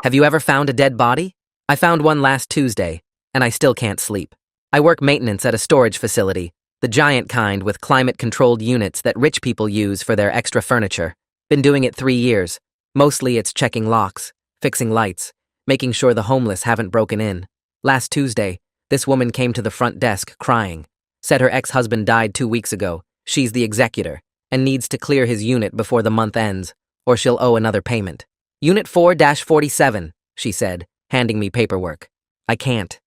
Have you ever found a dead body? I found one last Tuesday, and I still can't sleep. I work maintenance at a storage facility, the giant kind with climate-controlled units that rich people use for their extra furniture. Been doing it 3 years. Mostly it's checking locks, fixing lights, making sure the homeless haven't broken in. Last Tuesday, this woman came to the front desk crying. Said her ex-husband died 2 weeks ago. She's the executor, and needs to clear his unit before the month ends, or she'll owe another payment. Unit 4-47, she said, handing me paperwork. I can't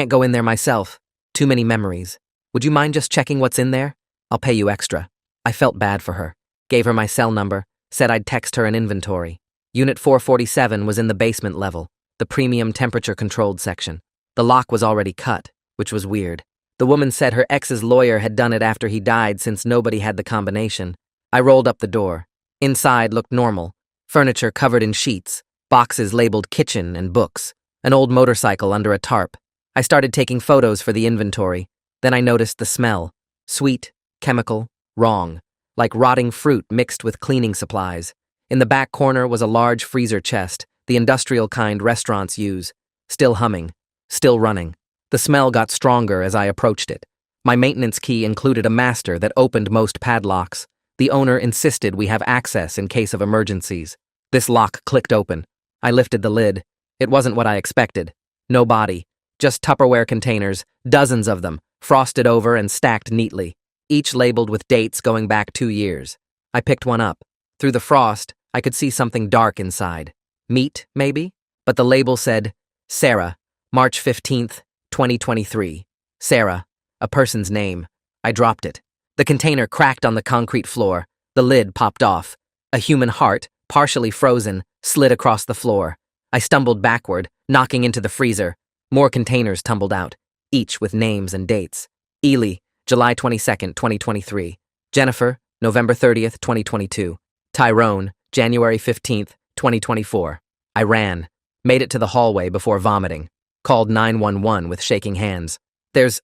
go in there myself. Too many memories. Would you mind just checking what's in there? I'll pay you extra. I felt bad for her. Gave her my cell number, said I'd text her an inventory. Unit 447 was in the basement level, the premium temperature-controlled section. The lock was already cut, which was weird. The woman said her ex's lawyer had done it after he died since nobody had the combination. I rolled up the door. Inside looked normal. Furniture covered in sheets, boxes labeled kitchen and books, an old motorcycle under a tarp. I started taking photos for the inventory. Then I noticed the smell. Sweet, chemical, wrong. Like rotting fruit mixed with cleaning supplies. In the back corner was a large freezer chest, the industrial kind restaurants use. Still humming. Still running. The smell got stronger as I approached it. My maintenance key included a master that opened most padlocks. The owner insisted we have access in case of emergencies. This lock clicked open. I lifted the lid. It wasn't what I expected. No body. Just Tupperware containers, dozens of them, frosted over and stacked neatly, each labeled with dates going back 2 years. I picked one up. Through the frost, I could see something dark inside. Meat, maybe? But the label said, Sarah, March 15th, 2023. Sarah, a person's name. I dropped it. The container cracked on the concrete floor. The lid popped off. A human heart, partially frozen, slid across the floor. I stumbled backward, knocking into the freezer. More containers tumbled out, each with names and dates. Ely, July 22nd, 2023. Jennifer, November 30th, 2022. Tyrone, January 15th, 2024. I ran. Made it to the hallway before vomiting. Called 911 with shaking hands. There's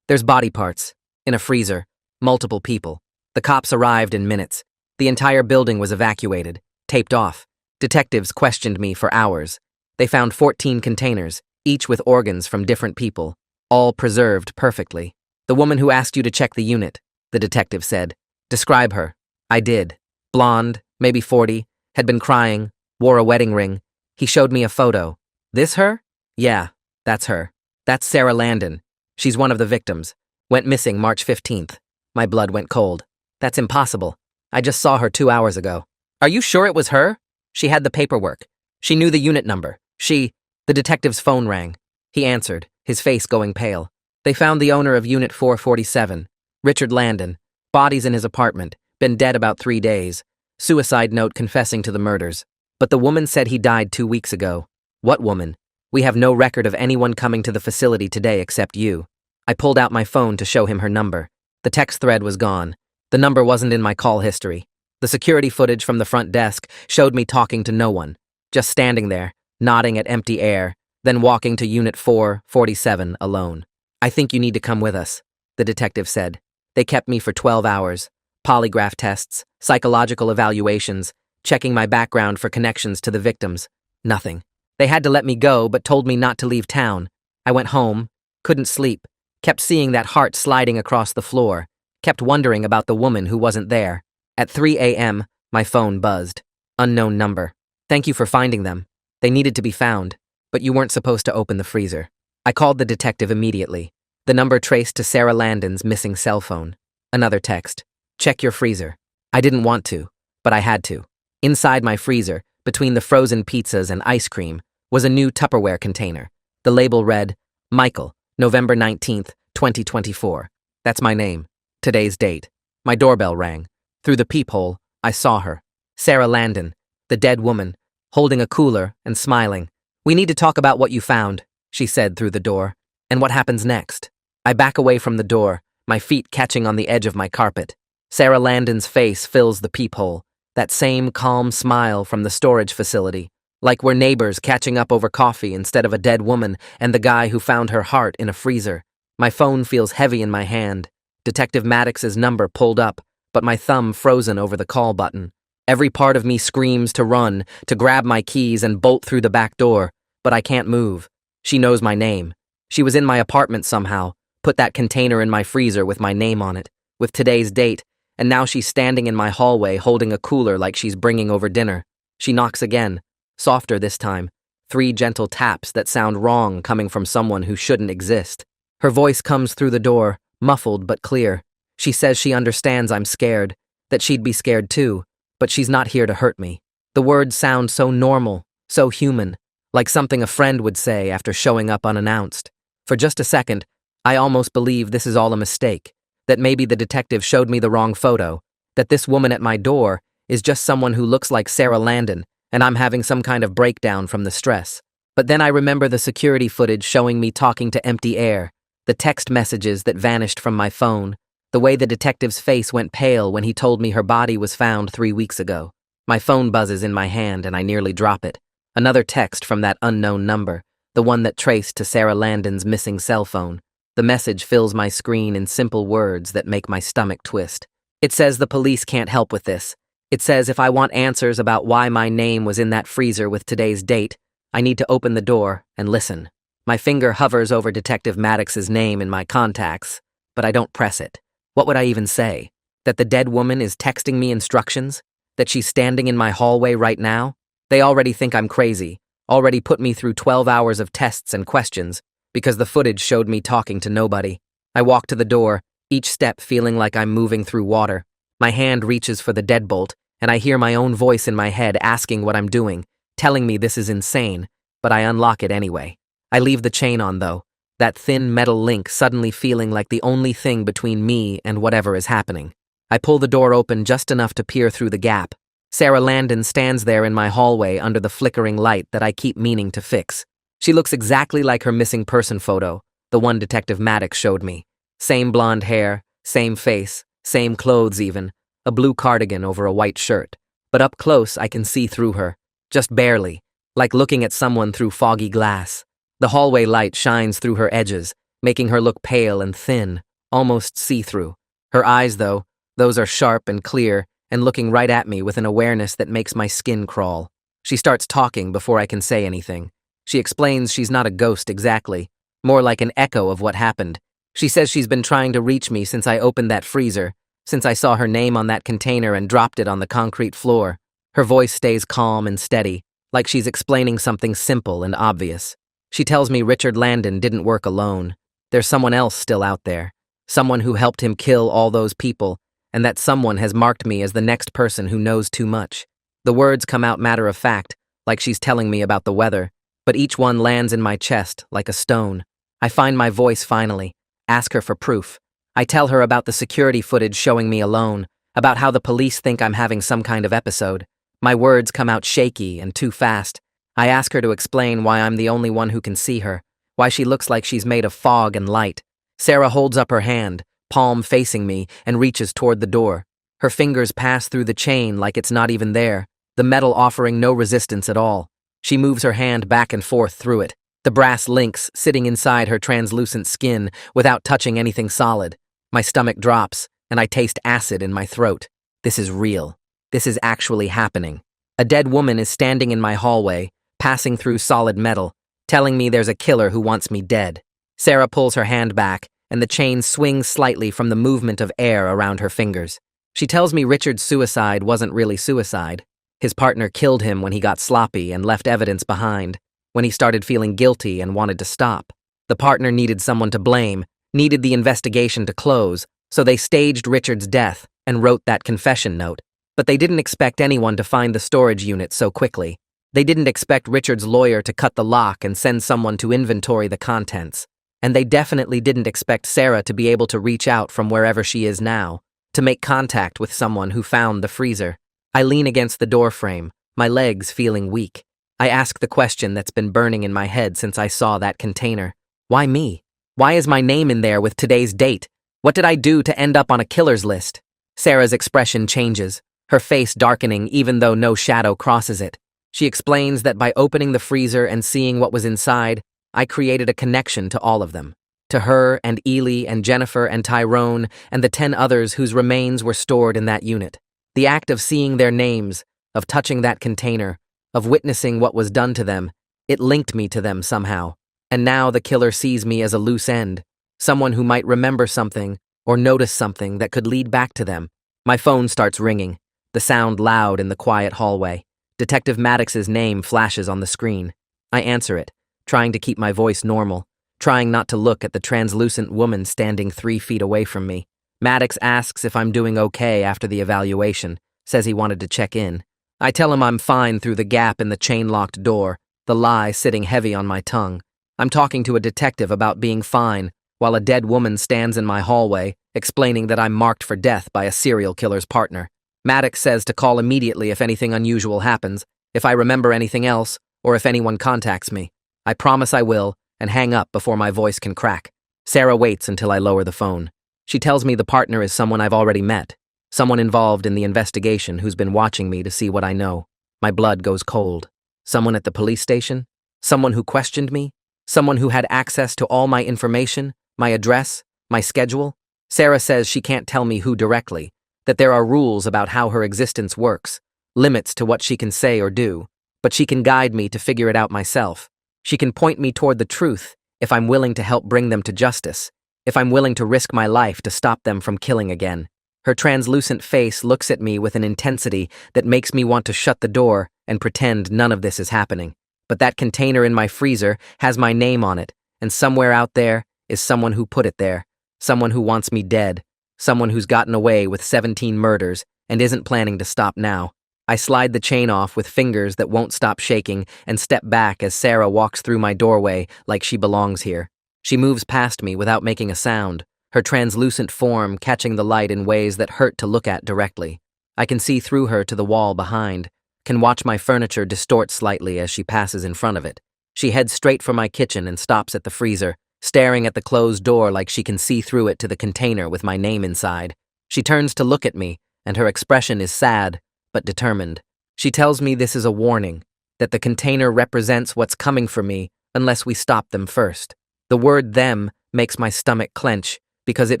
body parts. In a freezer. Multiple people. The cops arrived in minutes. The entire building was evacuated. Taped off. Detectives questioned me for hours. They found 14 containers, each with organs from different people, all preserved perfectly. The woman who asked you to check the unit, the detective said. Describe her. I did. Blonde, maybe 40, had been crying, wore a wedding ring. He showed me a photo. This her? Yeah, that's her. That's Sarah Landon. She's one of the victims. Went missing March 15th. My blood went cold. That's impossible. I just saw her 2 hours ago. Are you sure it was her? She had the paperwork. She knew the unit number. The detective's phone rang. He answered, his face going pale. They found the owner of Unit 447, Richard Landon. Bodies in his apartment. Been dead about 3 days. Suicide note confessing to the murders. But the woman said he died 2 weeks ago. What woman? We have no record of anyone coming to the facility today except you. I pulled out my phone to show him her number. The text thread was gone. The number wasn't in my call history. The security footage from the front desk showed me talking to no one. Just standing there, nodding at empty air, then walking to Unit 447 alone. I think you need to come with us, the detective said. They kept me for 12 hours. Polygraph tests, psychological evaluations, checking my background for connections to the victims. Nothing. They had to let me go, but told me not to leave town. I went home, couldn't sleep, kept seeing that heart sliding across the floor, kept wondering about the woman who wasn't there. At 3 a.m., my phone buzzed. Unknown number. Thank you for finding them. They needed to be found, but you weren't supposed to open the freezer. I called the detective immediately. The number traced to Sarah Landon's missing cell phone. Another text. Check your freezer. I didn't want to, but I had to. Inside my freezer, between the frozen pizzas and ice cream, was a new Tupperware container. The label read, Michael, November 19th, 2024. That's my name. Today's date. My doorbell rang. Through the peephole, I saw her. Sarah Landon, the dead woman, holding a cooler and smiling. We need to talk about what you found, she said through the door. And what happens next? I back away from the door, my feet catching on the edge of my carpet. Sarah Landon's face fills the peephole, that same calm smile from the storage facility, like we're neighbors catching up over coffee instead of a dead woman and the guy who found her heart in a freezer. My phone feels heavy in my hand. Detective Maddox's number pulled up, but my thumb frozen over the call button. Every part of me screams to run, to grab my keys and bolt through the back door, but I can't move. She knows my name. She was in my apartment somehow, put that container in my freezer with my name on it, with today's date, and now she's standing in my hallway holding a cooler like she's bringing over dinner. She knocks again, softer this time, 3 gentle taps that sound wrong coming from someone who shouldn't exist. Her voice comes through the door, muffled but clear. She says she understands I'm scared, that she'd be scared too, but she's not here to hurt me. The words sound so normal, so human, like something a friend would say after showing up unannounced. For just a second, I almost believe this is all a mistake, that maybe the detective showed me the wrong photo, that this woman at my door is just someone who looks like Sarah Landon, and I'm having some kind of breakdown from the stress. But then I remember the security footage showing me talking to empty air, the text messages that vanished from my phone, the way the detective's face went pale when he told me her body was found 3 weeks ago. My phone buzzes in my hand and I nearly drop it. Another text from that unknown number, the one that traced to Sarah Landon's missing cell phone. The message fills my screen in simple words that make my stomach twist. It says the police can't help with this. It says if I want answers about why my name was in that freezer with today's date, I need to open the door and listen. My finger hovers over Detective Maddox's name in my contacts, but I don't press it. What would I even say? That the dead woman is texting me instructions? That she's standing in my hallway right now? They already think I'm crazy, already put me through 12 hours of tests and questions, because the footage showed me talking to nobody. I walk to the door, each step feeling like I'm moving through water. My hand reaches for the deadbolt, and I hear my own voice in my head asking what I'm doing, telling me this is insane, but I unlock it anyway. I leave the chain on though, that thin metal link suddenly feeling like the only thing between me and whatever is happening. I pull the door open just enough to peer through the gap. Sarah Landon stands there in my hallway under the flickering light that I keep meaning to fix. She looks exactly like her missing person photo, the one Detective Maddox showed me. Same blonde hair, same face, same clothes even, a blue cardigan over a white shirt. But up close I can see through her, just barely, like looking at someone through foggy glass. The hallway light shines through her edges, making her look pale and thin, almost see-through. Her eyes, though, those are sharp and clear, and looking right at me with an awareness that makes my skin crawl. She starts talking before I can say anything. She explains she's not a ghost exactly, more like an echo of what happened. She says she's been trying to reach me since I opened that freezer, since I saw her name on that container and dropped it on the concrete floor. Her voice stays calm and steady, like she's explaining something simple and obvious. She tells me Richard Landon didn't work alone. There's someone else still out there, someone who helped him kill all those people, and that someone has marked me as the next person who knows too much. The words come out matter of fact, like she's telling me about the weather, but each one lands in my chest like a stone. I find my voice finally, ask her for proof. I tell her about the security footage showing me alone, about how the police think I'm having some kind of episode. My words come out shaky and too fast. I ask her to explain why I'm the only one who can see her, why she looks like she's made of fog and light. Sarah holds up her hand, palm facing me, and reaches toward the door. Her fingers pass through the chain like it's not even there, the metal offering no resistance at all. She moves her hand back and forth through it, the brass links sitting inside her translucent skin without touching anything solid. My stomach drops, and I taste acid in my throat. This is real. This is actually happening. A dead woman is standing in my hallway, passing through solid metal, telling me there's a killer who wants me dead. Sarah pulls her hand back, and the chain swings slightly from the movement of air around her fingers. She tells me Richard's suicide wasn't really suicide. His partner killed him when he got sloppy and left evidence behind, when he started feeling guilty and wanted to stop. The partner needed someone to blame, needed the investigation to close, so they staged Richard's death and wrote that confession note. But they didn't expect anyone to find the storage unit so quickly. They didn't expect Richard's lawyer to cut the lock and send someone to inventory the contents. And they definitely didn't expect Sarah to be able to reach out from wherever she is now, to make contact with someone who found the freezer. I lean against the door frame, my legs feeling weak. I ask the question that's been burning in my head since I saw that container. Why me? Why is my name in there with today's date? What did I do to end up on a killer's list? Sarah's expression changes, her face darkening even though no shadow crosses it. She explains that by opening the freezer and seeing what was inside, I created a connection to all of them. To her and Ely and Jennifer and Tyrone and the 10 others whose remains were stored in that unit. The act of seeing their names, of touching that container, of witnessing what was done to them, it linked me to them somehow. And now the killer sees me as a loose end, someone who might remember something or notice something that could lead back to them. My phone starts ringing, the sound loud in the quiet hallway. Detective Maddox's name flashes on the screen. I answer it, trying to keep my voice normal, trying not to look at the translucent woman standing 3 feet away from me. Maddox asks if I'm doing okay after the evaluation, says he wanted to check in. I tell him I'm fine through the gap in the chain-locked door, the lie sitting heavy on my tongue. I'm talking to a detective about being fine, while a dead woman stands in my hallway, explaining that I'm marked for death by a serial killer's partner. Maddox says to call immediately if anything unusual happens, if I remember anything else, or if anyone contacts me. I promise I will, and hang up before my voice can crack. Sarah waits until I lower the phone. She tells me the partner is someone I've already met, someone involved in the investigation who's been watching me to see what I know. My blood goes cold. Someone at the police station? Someone who questioned me? Someone who had access to all my information, my address, my schedule? Sarah says she can't tell me who directly, that there are rules about how her existence works, limits to what she can say or do, but she can guide me to figure it out myself. She can point me toward the truth if I'm willing to help bring them to justice, if I'm willing to risk my life to stop them from killing again. Her translucent face looks at me with an intensity that makes me want to shut the door and pretend none of this is happening. But that container in my freezer has my name on it, and somewhere out there is someone who put it there, someone who wants me dead, someone who's gotten away with 17 murders and isn't planning to stop now. I slide the chain off with fingers that won't stop shaking and step back as Sarah walks through my doorway like she belongs here. She moves past me without making a sound, her translucent form catching the light in ways that hurt to look at directly. I can see through her to the wall behind, can watch my furniture distort slightly as she passes in front of it. She heads straight for my kitchen and stops at the freezer, staring at the closed door like she can see through it to the container with my name inside. She turns to look at me, and her expression is sad, but determined. She tells me this is a warning, that the container represents what's coming for me unless we stop them first. The word them makes my stomach clench because it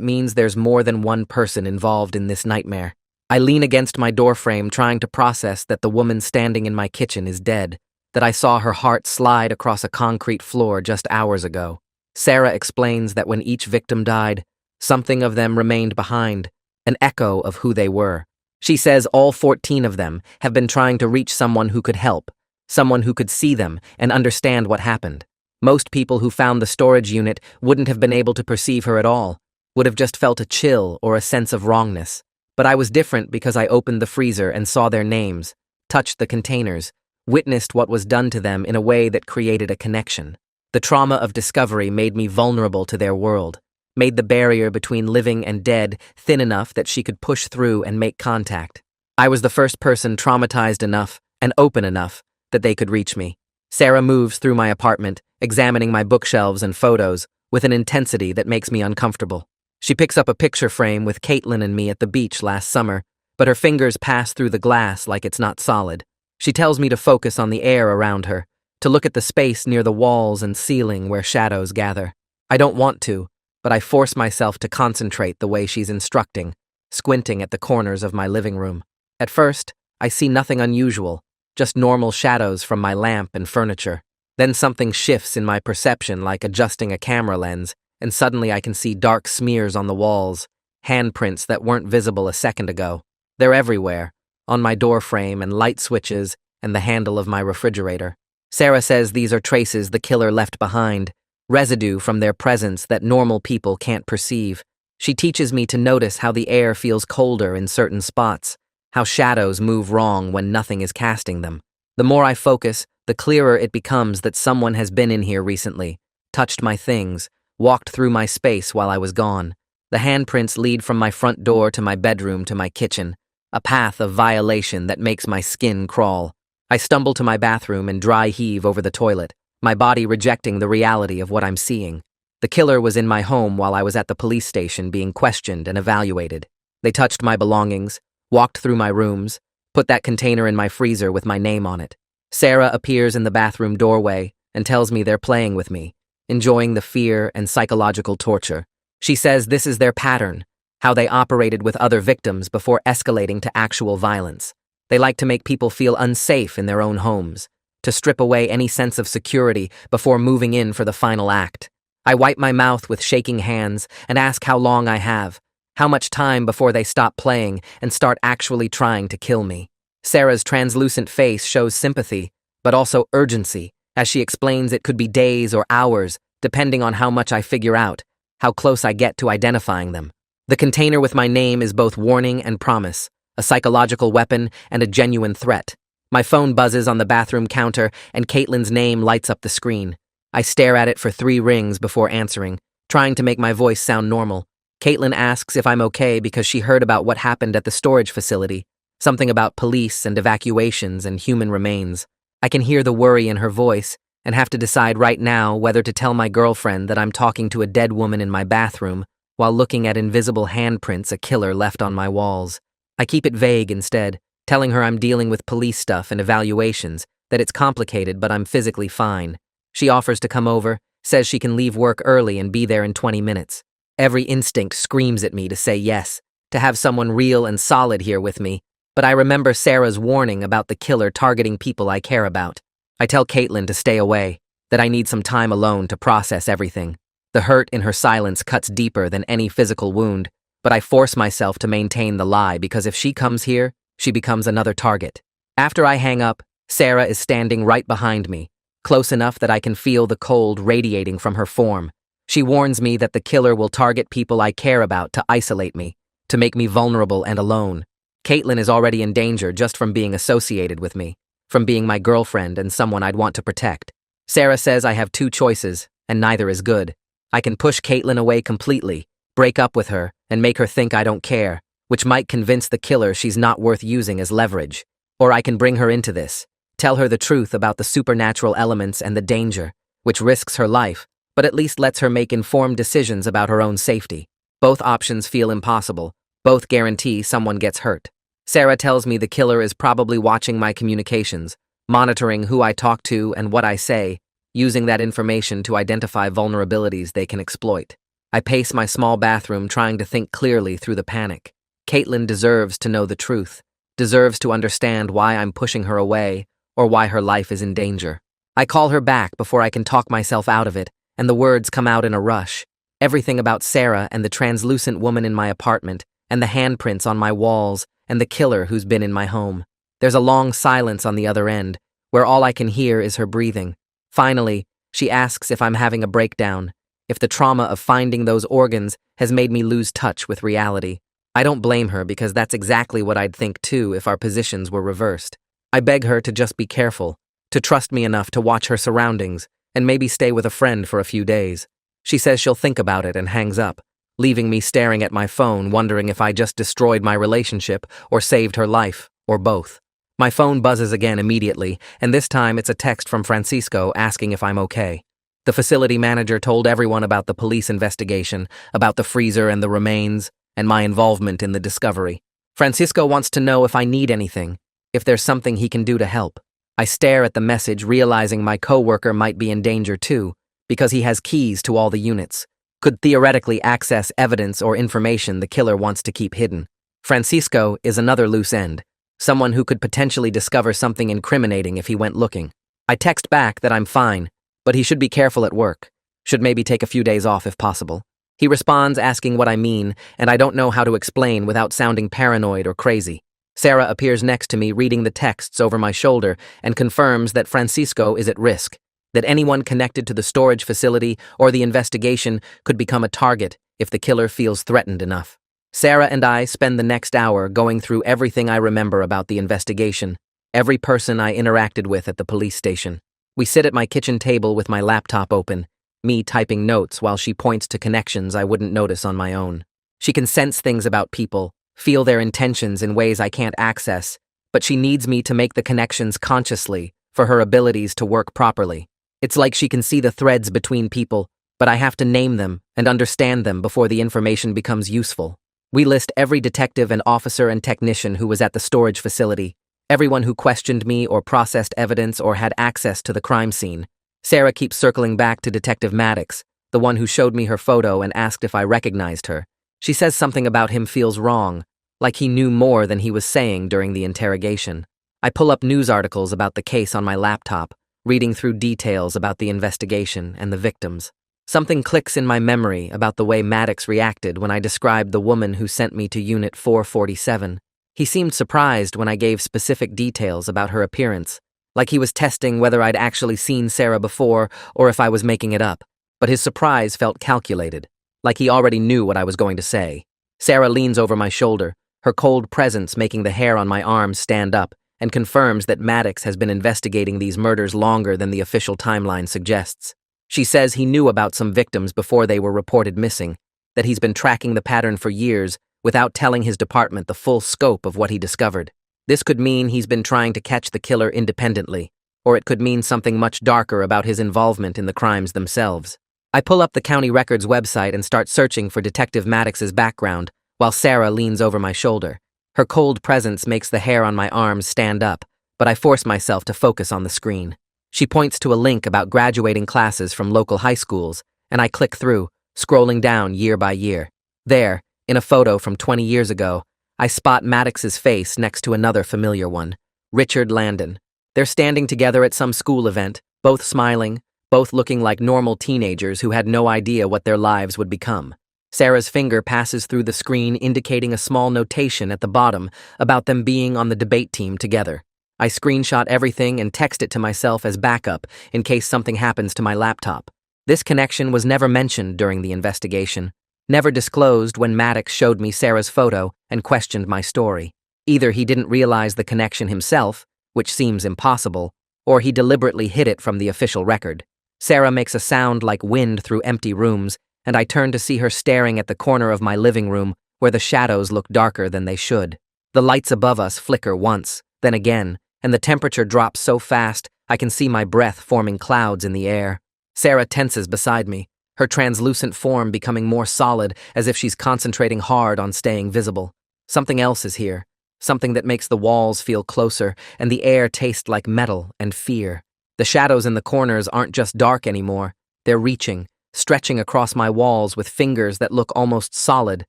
means there's more than one person involved in this nightmare. I lean against my doorframe trying to process that the woman standing in my kitchen is dead, that I saw her heart slide across a concrete floor just hours ago. Sarah explains that when each victim died, something of them remained behind, an echo of who they were. She says all 14 of them have been trying to reach someone who could help, someone who could see them and understand what happened. Most people who found the storage unit wouldn't have been able to perceive her at all, would have just felt a chill or a sense of wrongness. But I was different because I opened the freezer and saw their names, touched the containers, witnessed what was done to them in a way that created a connection. The trauma of discovery made me vulnerable to their world, made the barrier between living and dead thin enough that she could push through and make contact. I was the first person traumatized enough and open enough that they could reach me. Sarah moves through my apartment, examining my bookshelves and photos with an intensity that makes me uncomfortable. She picks up a picture frame with Caitlin and me at the beach last summer, but her fingers pass through the glass like it's not solid. She tells me to focus on the air around her, to look at the space near the walls and ceiling where shadows gather. I don't want to, but I force myself to concentrate the way she's instructing, squinting at the corners of my living room. At first, I see nothing unusual, just normal shadows from my lamp and furniture. Then something shifts in my perception like adjusting a camera lens, and suddenly I can see dark smears on the walls, handprints that weren't visible a second ago. They're everywhere, on my door frame and light switches and the handle of my refrigerator. Sarah says these are traces the killer left behind, residue from their presence that normal people can't perceive. She teaches me to notice how the air feels colder in certain spots, how shadows move wrong when nothing is casting them. The more I focus, the clearer it becomes that someone has been in here recently, touched my things, walked through my space while I was gone. The handprints lead from my front door to my bedroom to my kitchen, a path of violation that makes my skin crawl. I stumble to my bathroom and dry heave over the toilet, my body rejecting the reality of what I'm seeing. The killer was in my home while I was at the police station being questioned and evaluated. They touched my belongings, walked through my rooms, put that container in my freezer with my name on it. Sarah appears in the bathroom doorway and tells me they're playing with me, enjoying the fear and psychological torture. She says this is their pattern, how they operated with other victims before escalating to actual violence. They like to make people feel unsafe in their own homes, to strip away any sense of security before moving in for the final act. I wipe my mouth with shaking hands and ask how long I have, how much time before they stop playing and start actually trying to kill me. Sarah's translucent face shows sympathy, but also urgency, as she explains it could be days or hours, depending on how much I figure out, how close I get to identifying them. The container with my name is both warning and promise, a psychological weapon and a genuine threat. My phone buzzes on the bathroom counter and Caitlin's name lights up the screen. I stare at it for 3 rings before answering, trying to make my voice sound normal. Caitlin asks if I'm okay because she heard about what happened at the storage facility, something about police and evacuations and human remains. I can hear the worry in her voice and have to decide right now whether to tell my girlfriend that I'm talking to a dead woman in my bathroom while looking at invisible handprints a killer left on my walls. I keep it vague instead, telling her I'm dealing with police stuff and evaluations, that it's complicated but I'm physically fine. She offers to come over, says she can leave work early and be there in 20 minutes. Every instinct screams at me to say yes, to have someone real and solid here with me, but I remember Sarah's warning about the killer targeting people I care about. I tell Caitlin to stay away, that I need some time alone to process everything. The hurt in her silence cuts deeper than any physical wound, but I force myself to maintain the lie because if she comes here, she becomes another target. After I hang up, Sarah is standing right behind me, close enough that I can feel the cold radiating from her form. She warns me that the killer will target people I care about to isolate me, to make me vulnerable and alone. Caitlin is already in danger just from being associated with me, from being my girlfriend and someone I'd want to protect. Sarah says I have 2 choices, and neither is good. I can push Caitlin away completely, break up with her, and make her think I don't care, which might convince the killer she's not worth using as leverage. Or I can bring her into this, tell her the truth about the supernatural elements and the danger, which risks her life, but at least lets her make informed decisions about her own safety. Both options feel impossible. Both guarantee someone gets hurt. Sarah tells me the killer is probably watching my communications, monitoring who I talk to and what I say, using that information to identify vulnerabilities they can exploit. I pace my small bathroom trying to think clearly through the panic. Caitlin deserves to know the truth, deserves to understand why I'm pushing her away, or why her life is in danger. I call her back before I can talk myself out of it, and the words come out in a rush. Everything about Sarah and the translucent woman in my apartment, and the handprints on my walls, and the killer who's been in my home. There's a long silence on the other end, where all I can hear is her breathing. Finally, she asks if I'm having a breakdown, if the trauma of finding those organs has made me lose touch with reality. I don't blame her because that's exactly what I'd think too if our positions were reversed. I beg her to just be careful, to trust me enough to watch her surroundings, and maybe stay with a friend for a few days. She says she'll think about it and hangs up, leaving me staring at my phone wondering if I just destroyed my relationship or saved her life, or both. My phone buzzes again immediately, and this time it's a text from Francisco asking if I'm okay. The facility manager told everyone about the police investigation, about the freezer and the remains, and my involvement in the discovery. Francisco wants to know if I need anything, if there's something he can do to help. I stare at the message, realizing my coworker might be in danger too, because he has keys to all the units, could theoretically access evidence or information the killer wants to keep hidden. Francisco is another loose end, someone who could potentially discover something incriminating if he went looking. I text back that I'm fine, but he should be careful at work, should maybe take a few days off if possible. He responds asking what I mean, and I don't know how to explain without sounding paranoid or crazy. Sarah appears next to me reading the texts over my shoulder and confirms that Francisco is at risk, that anyone connected to the storage facility or the investigation could become a target if the killer feels threatened enough. Sarah and I spend the next hour going through everything I remember about the investigation, every person I interacted with at the police station. We sit at my kitchen table with my laptop open, me typing notes while she points to connections I wouldn't notice on my own. She can sense things about people, feel their intentions in ways I can't access, but she needs me to make the connections consciously for her abilities to work properly. It's like she can see the threads between people, but I have to name them and understand them before the information becomes useful. We list every detective and officer and technician who was at the storage facility, everyone who questioned me or processed evidence or had access to the crime scene. Sarah keeps circling back to Detective Maddox, the one who showed me her photo and asked if I recognized her, She says something about him feels wrong, like he knew more than he was saying during the interrogation. I pull up news articles about the case on my laptop, reading through details about the investigation and the victims. Something clicks in my memory about the way Maddox reacted when I described the woman who sent me to Unit 447. He seemed surprised when I gave specific details about her appearance, like he was testing whether I'd actually seen Sarah before or if I was making it up. But his surprise felt calculated, like he already knew what I was going to say. Sarah leans over my shoulder, her cold presence making the hair on my arms stand up, and confirms that Maddox has been investigating these murders longer than the official timeline suggests. She says he knew about some victims before they were reported missing, that he's been tracking the pattern for years without telling his department the full scope of what he discovered. This could mean he's been trying to catch the killer independently, or it could mean something much darker about his involvement in the crimes themselves. I pull up the county records website and start searching for Detective Maddox's background, while Sarah leans over my shoulder. Her cold presence makes the hair on my arms stand up, but I force myself to focus on the screen. She points to a link about graduating classes from local high schools, and I click through, scrolling down year by year. There, in a photo from 20 years ago, I spot Maddox's face next to another familiar one, Richard Landon. They're standing together at some school event, both smiling, both looking like normal teenagers who had no idea what their lives would become. Sarah's finger passes through the screen, indicating a small notation at the bottom about them being on the debate team together. I screenshot everything and text it to myself as backup in case something happens to my laptop. This connection was never mentioned during the investigation, never disclosed when Maddox showed me Sarah's photo and questioned my story. Either he didn't realize the connection himself, which seems impossible, or he deliberately hid it from the official record. Sarah makes a sound like wind through empty rooms, and I turn to see her staring at the corner of my living room where the shadows look darker than they should. The lights above us flicker once, then again, and the temperature drops so fast I can see my breath forming clouds in the air. Sarah tenses beside me, her translucent form becoming more solid as if she's concentrating hard on staying visible. Something else is here, something that makes the walls feel closer and the air taste like metal and fear. The shadows in the corners aren't just dark anymore, they're reaching, stretching across my walls with fingers that look almost solid,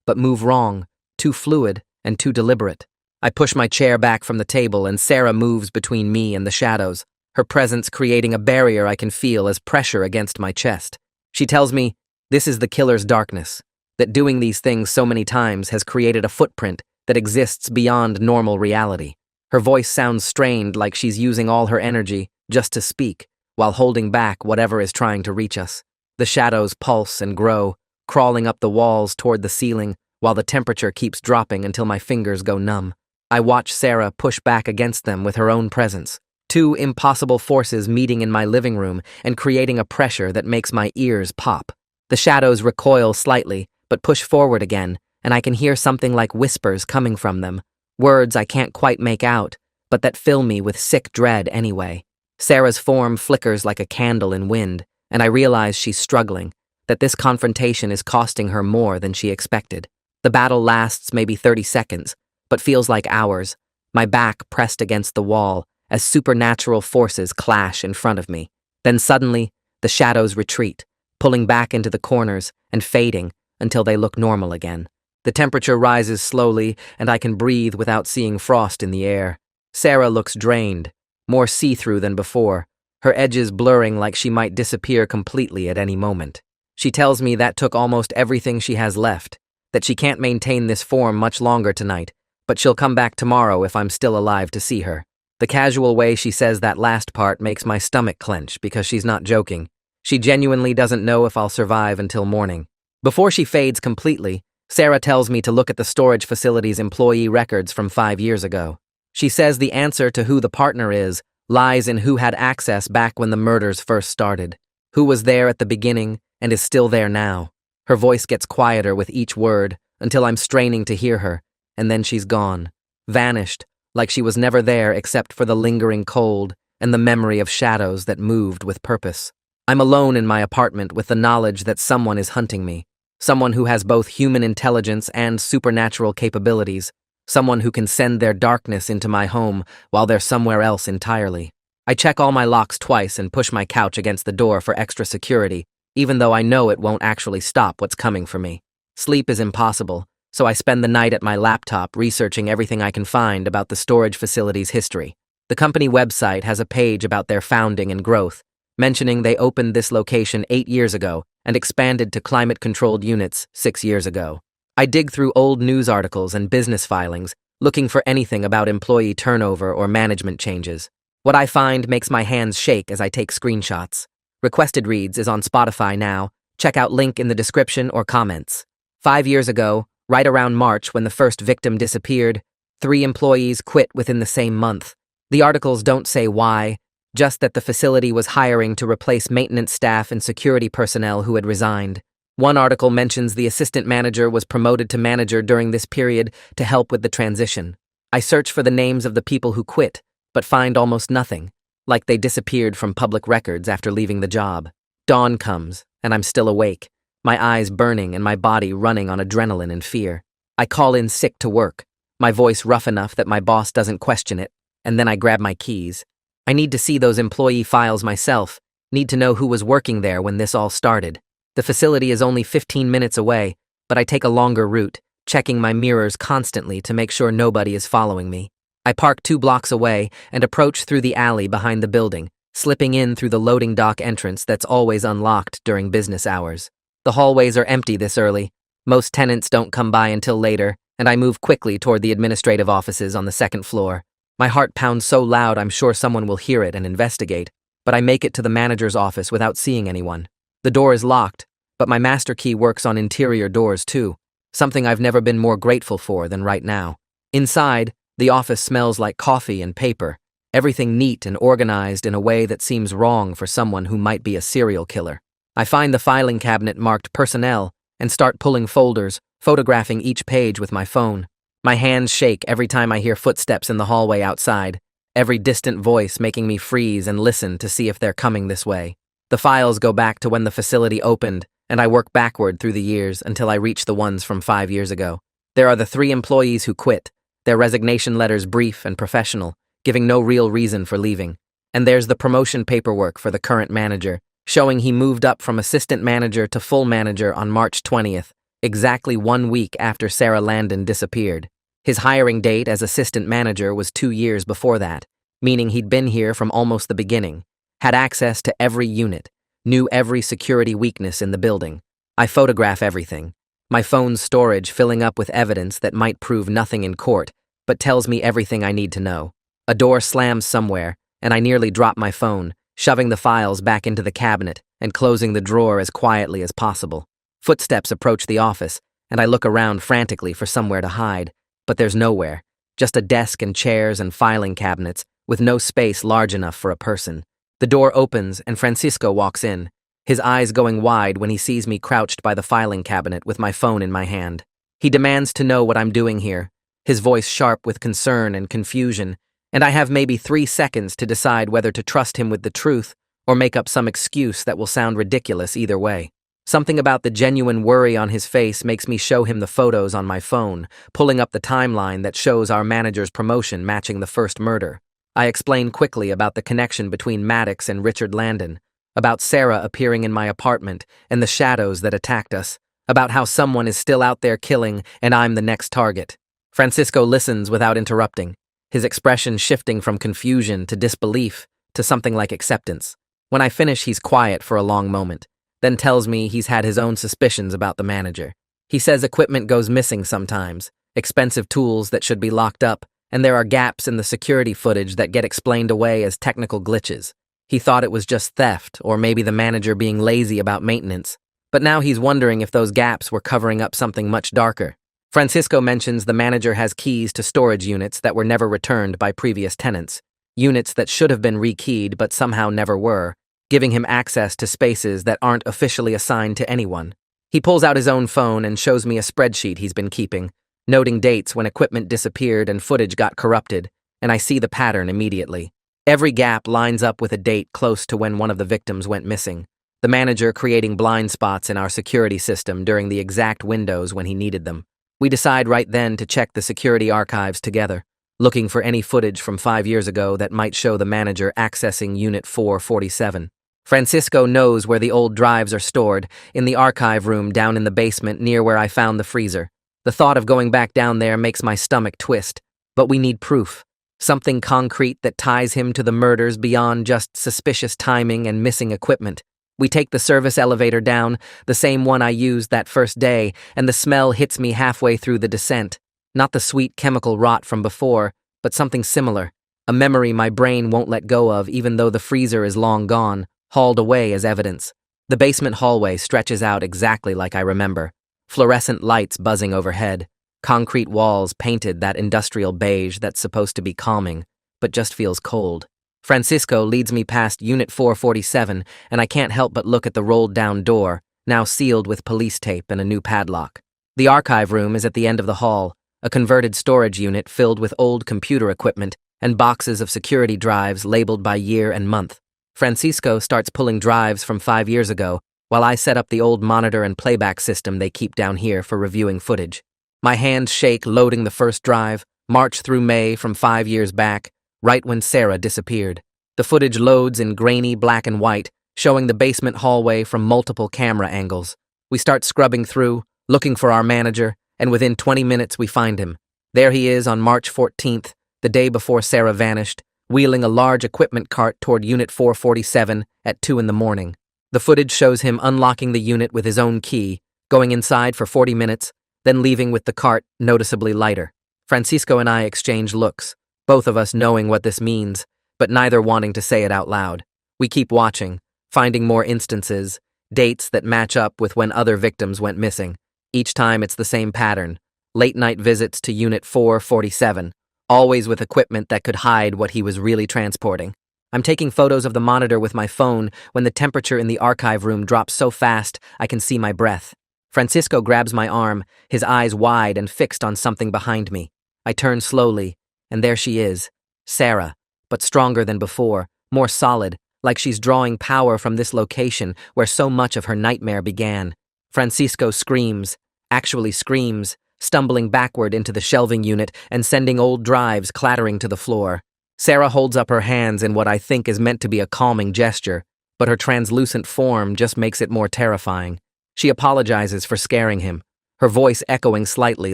but move wrong, too fluid and too deliberate. I push my chair back from the table and Sarah moves between me and the shadows, her presence creating a barrier I can feel as pressure against my chest. She tells me, this is the killer's darkness, that doing these things so many times has created a footprint that exists beyond normal reality. Her voice sounds strained, like she's using all her energy just to speak, while holding back whatever is trying to reach us. The shadows pulse and grow, crawling up the walls toward the ceiling, while the temperature keeps dropping until my fingers go numb. I watch Sarah push back against them with her own presence, two impossible forces meeting in my living room and creating a pressure that makes my ears pop. The shadows recoil slightly, but push forward again, and I can hear something like whispers coming from them, words I can't quite make out, but that fill me with sick dread anyway. Sarah's form flickers like a candle in wind, and I realize she's struggling, that this confrontation is costing her more than she expected. The battle lasts maybe 30 seconds, but feels like hours, my back pressed against the wall as supernatural forces clash in front of me. Then suddenly, the shadows retreat, pulling back into the corners and fading until they look normal again. The temperature rises slowly, and I can breathe without seeing frost in the air. Sarah looks drained, more see-through than before, her edges blurring like she might disappear completely at any moment. She tells me that took almost everything she has left, that she can't maintain this form much longer tonight, but she'll come back tomorrow if I'm still alive to see her. The casual way she says that last part makes my stomach clench because she's not joking. She genuinely doesn't know if I'll survive until morning. Before she fades completely, Sarah tells me to look at the storage facility's employee records from 5 years ago. She says the answer to who the partner is lies in who had access back when the murders first started, who was there at the beginning and is still there now. Her voice gets quieter with each word until I'm straining to hear her, and then she's gone, vanished, like she was never there except for the lingering cold and the memory of shadows that moved with purpose. I'm alone in my apartment with the knowledge that someone is hunting me, someone who has both human intelligence and supernatural capabilities, someone who can send their darkness into my home while they're somewhere else entirely. I check all my locks twice and push my couch against the door for extra security, even though I know it won't actually stop what's coming for me. Sleep is impossible, so I spend the night at my laptop researching everything I can find about the storage facility's history. The company website has a page about their founding and growth, mentioning they opened this location 8 years ago and expanded to climate-controlled units 6 years ago. I dig through old news articles and business filings, looking for anything about employee turnover or management changes. What I find makes my hands shake as I take screenshots. Requested Reads is on Spotify now. Check out link in the description or comments. 5 years ago, right around March when the first victim disappeared, 3 employees quit within the same month. The articles don't say why, just that the facility was hiring to replace maintenance staff and security personnel who had resigned. One article mentions the assistant manager was promoted to manager during this period to help with the transition. I search for the names of the people who quit, but find almost nothing, like they disappeared from public records after leaving the job. Dawn comes, and I'm still awake, my eyes burning and my body running on adrenaline and fear. I call in sick to work, my voice rough enough that my boss doesn't question it, and then I grab my keys. I need to see those employee files myself, need to know who was working there when this all started. The facility is only 15 minutes away, but I take a longer route, checking my mirrors constantly to make sure nobody is following me. I park 2 blocks away and approach through the alley behind the building, slipping in through the loading dock entrance that's always unlocked during business hours. The hallways are empty this early. Most tenants don't come by until later, and I move quickly toward the administrative offices on the 2nd floor. My heart pounds so loud I'm sure someone will hear it and investigate, but I make it to the manager's office without seeing anyone. The door is locked, but my master key works on interior doors too, something I've never been more grateful for than right now. Inside, the office smells like coffee and paper, everything neat and organized in a way that seems wrong for someone who might be a serial killer. I find the filing cabinet marked personnel and start pulling folders, photographing each page with my phone. My hands shake every time I hear footsteps in the hallway outside, every distant voice making me freeze and listen to see if they're coming this way. The files go back to when the facility opened, and I work backward through the years until I reach the ones from 5 years ago. There are the 3 employees who quit, their resignation letters brief and professional, giving no real reason for leaving. And there's the promotion paperwork for the current manager, showing he moved up from assistant manager to full manager on March 20th, exactly 1 week after Sarah Landon disappeared. His hiring date as assistant manager was 2 years before that, meaning he'd been here from almost the beginning, had access to every unit, knew every security weakness in the building. I photograph everything, my phone's storage filling up with evidence that might prove nothing in court, but tells me everything I need to know. A door slams somewhere, and I nearly drop my phone, shoving the files back into the cabinet and closing the drawer as quietly as possible. Footsteps approach the office, and I look around frantically for somewhere to hide, but there's nowhere, just a desk and chairs and filing cabinets with no space large enough for a person. The door opens and Francisco walks in, his eyes going wide when he sees me crouched by the filing cabinet with my phone in my hand. He demands to know what I'm doing here, his voice sharp with concern and confusion, and I have maybe 3 seconds to decide whether to trust him with the truth or make up some excuse that will sound ridiculous either way. Something about the genuine worry on his face makes me show him the photos on my phone, pulling up the timeline that shows our manager's promotion matching the first murder. I explain quickly about the connection between Maddox and Richard Landon, about Sarah appearing in my apartment and the shadows that attacked us, about how someone is still out there killing and I'm the next target. Francisco listens without interrupting, his expression shifting from confusion to disbelief to something like acceptance. When I finish, he's quiet for a long moment, then tells me he's had his own suspicions about the manager. He says equipment goes missing sometimes, expensive tools that should be locked up, and there are gaps in the security footage that get explained away as technical glitches. He thought it was just theft, or maybe the manager being lazy about maintenance, but now he's wondering if those gaps were covering up something much darker. Francisco mentions the manager has keys to storage units that were never returned by previous tenants, units that should have been rekeyed but somehow never were, giving him access to spaces that aren't officially assigned to anyone. He pulls out his own phone and shows me a spreadsheet he's been keeping, noting dates when equipment disappeared and footage got corrupted, and I see the pattern immediately. Every gap lines up with a date close to when one of the victims went missing, the manager creating blind spots in our security system during the exact windows when he needed them. We decide right then to check the security archives together, looking for any footage from 5 years ago that might show the manager accessing Unit 447. Francisco knows where the old drives are stored, in the archive room down in the basement near where I found the freezer. The thought of going back down there makes my stomach twist, but we need proof. Something concrete that ties him to the murders beyond just suspicious timing and missing equipment. We take the service elevator down, the same one I used that first day, and the smell hits me halfway through the descent. Not the sweet chemical rot from before, but something similar. A memory my brain won't let go of even though the freezer is long gone, hauled away as evidence. The basement hallway stretches out exactly like I remember. Fluorescent lights buzzing overhead. Concrete walls painted that industrial beige that's supposed to be calming, but just feels cold. Francisco leads me past Unit 447, and I can't help but look at the rolled-down door, now sealed with police tape and a new padlock. The archive room is at the end of the hall, a converted storage unit filled with old computer equipment and boxes of security drives labeled by year and month. Francisco starts pulling drives from 5 years ago, while I set up the old monitor and playback system they keep down here for reviewing footage. My hands shake loading the first drive, March through May from 5 years back, right when Sarah disappeared. The footage loads in grainy black and white, showing the basement hallway from multiple camera angles. We start scrubbing through, looking for our manager, and within 20 minutes we find him. There he is on March 14th, the day before Sarah vanished, wheeling a large equipment cart toward Unit 447 at 2 in the morning. The footage shows him unlocking the unit with his own key, going inside for 40 minutes, then leaving with the cart noticeably lighter. Francisco and I exchange looks, both of us knowing what this means, but neither wanting to say it out loud. We keep watching, finding more instances, dates that match up with when other victims went missing. Each time it's the same pattern, late-night visits to Unit 447, always with equipment that could hide what he was really transporting. I'm taking photos of the monitor with my phone when the temperature in the archive room drops so fast I can see my breath. Francisco grabs my arm, his eyes wide and fixed on something behind me. I turn slowly, and there she is, Sarah, but stronger than before, more solid, like she's drawing power from this location where so much of her nightmare began. Francisco screams, actually screams, stumbling backward into the shelving unit and sending old drives clattering to the floor. Sarah holds up her hands in what I think is meant to be a calming gesture, but her translucent form just makes it more terrifying. She apologizes for scaring him, her voice echoing slightly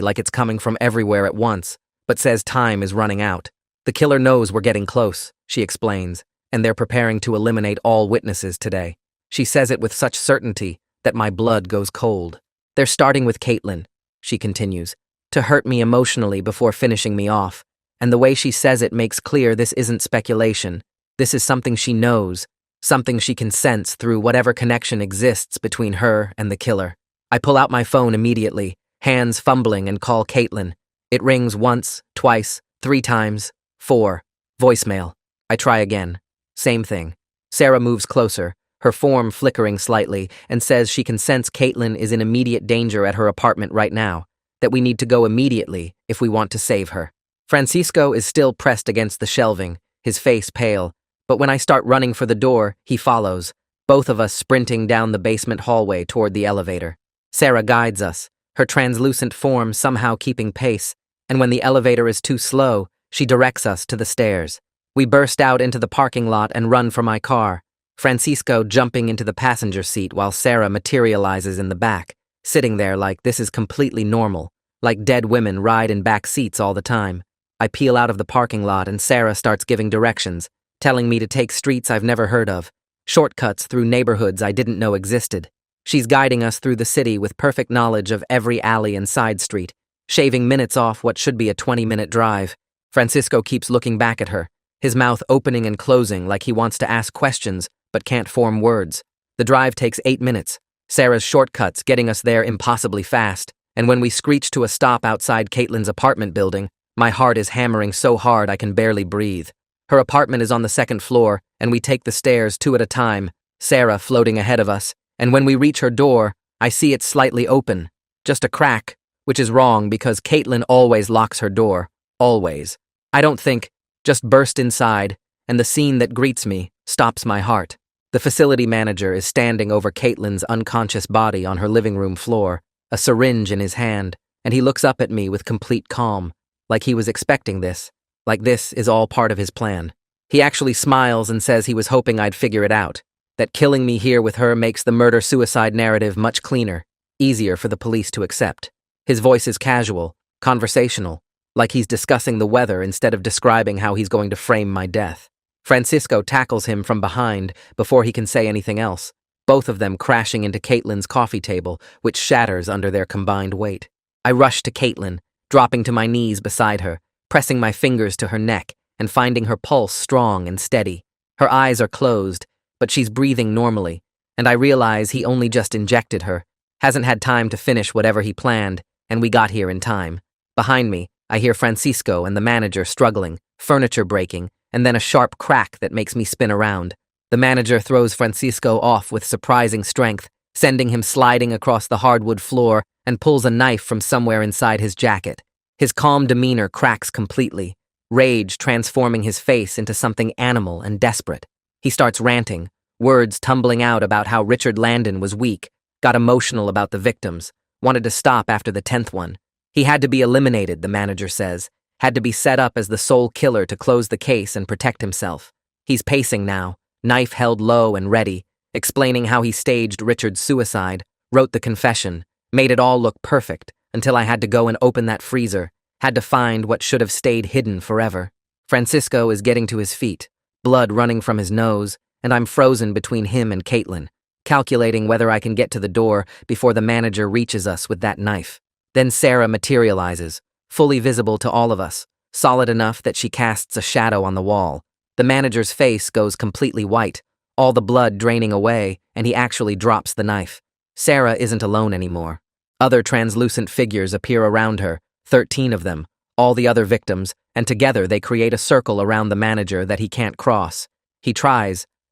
like it's coming from everywhere at once, but says time is running out. The killer knows we're getting close, she explains, and they're preparing to eliminate all witnesses today. She says it with such certainty that my blood goes cold. They're starting with Caitlin, she continues, to hurt me emotionally before finishing me off, and the way she says it makes clear this isn't speculation. This is something she knows, something she can sense through whatever connection exists between her and the killer. I pull out my phone immediately, hands fumbling, and call Caitlin. It rings once, twice, 3 times, 4. Voicemail. I try again. Same thing. Sarah moves closer, her form flickering slightly, and says she can sense Caitlin is in immediate danger at her apartment right now, that we need to go immediately if we want to save her. Francisco is still pressed against the shelving, his face pale, but when I start running for the door, he follows, both of us sprinting down the basement hallway toward the elevator. Sarah guides us, her translucent form somehow keeping pace, and when the elevator is too slow, she directs us to the stairs. We burst out into the parking lot and run for my car, Francisco jumping into the passenger seat while Sarah materializes in the back, sitting there like this is completely normal, like dead women ride in back seats all the time. I peel out of the parking lot and Sarah starts giving directions, telling me to take streets I've never heard of, shortcuts through neighborhoods I didn't know existed. She's guiding us through the city with perfect knowledge of every alley and side street, shaving minutes off what should be a 20-minute drive. Francisco keeps looking back at her, his mouth opening and closing like he wants to ask questions but can't form words. The drive takes 8 minutes, Sarah's shortcuts getting us there impossibly fast, and when we screech to a stop outside Caitlin's apartment building, my heart is hammering so hard I can barely breathe. Her apartment is on the 2nd floor, and we take the stairs 2 at a time, Sarah floating ahead of us, and when we reach her door, I see it slightly open, just a crack, which is wrong because Caitlin always locks her door, always. I don't think, just burst inside, and the scene that greets me stops my heart. The facility manager is standing over Caitlin's unconscious body on her living room floor, a syringe in his hand, and he looks up at me with complete calm, like he was expecting this, like this is all part of his plan. He actually smiles and says he was hoping I'd figure it out, that killing me here with her makes the murder-suicide narrative much cleaner, easier for the police to accept. His voice is casual, conversational, like he's discussing the weather instead of describing how he's going to frame my death. Francisco tackles him from behind before he can say anything else, both of them crashing into Caitlin's coffee table, which shatters under their combined weight. I rush to Caitlin, dropping to my knees beside her, pressing my fingers to her neck and finding her pulse strong and steady. Her eyes are closed, but she's breathing normally, and I realize he only just injected her, hasn't had time to finish whatever he planned, and we got here in time. Behind me, I hear Francisco and the manager struggling, furniture breaking, and then a sharp crack that makes me spin around. The manager throws Francisco off with surprising strength, sending him sliding across the hardwood floor and pulls a knife from somewhere inside his jacket. His calm demeanor cracks completely, rage transforming his face into something animal and desperate. He starts ranting, words tumbling out about how Richard Landon was weak, got emotional about the victims, wanted to stop after the 10th one. He had to be eliminated, the manager says, had to be set up as the sole killer to close the case and protect himself. He's pacing now, knife held low and ready, explaining how he staged Richard's suicide, wrote the confession, made it all look perfect, until I had to go and open that freezer, had to find what should have stayed hidden forever. Francisco is getting to his feet, blood running from his nose, and I'm frozen between him and Caitlin, calculating whether I can get to the door before the manager reaches us with that knife. Then Sarah materializes, fully visible to all of us, solid enough that she casts a shadow on the wall. The manager's face goes completely white, all the blood draining away, and he actually drops the knife. Sarah isn't alone anymore. Other translucent figures appear around her, 13 of them, all the other victims, and together they create a circle around the manager that he can't cross. He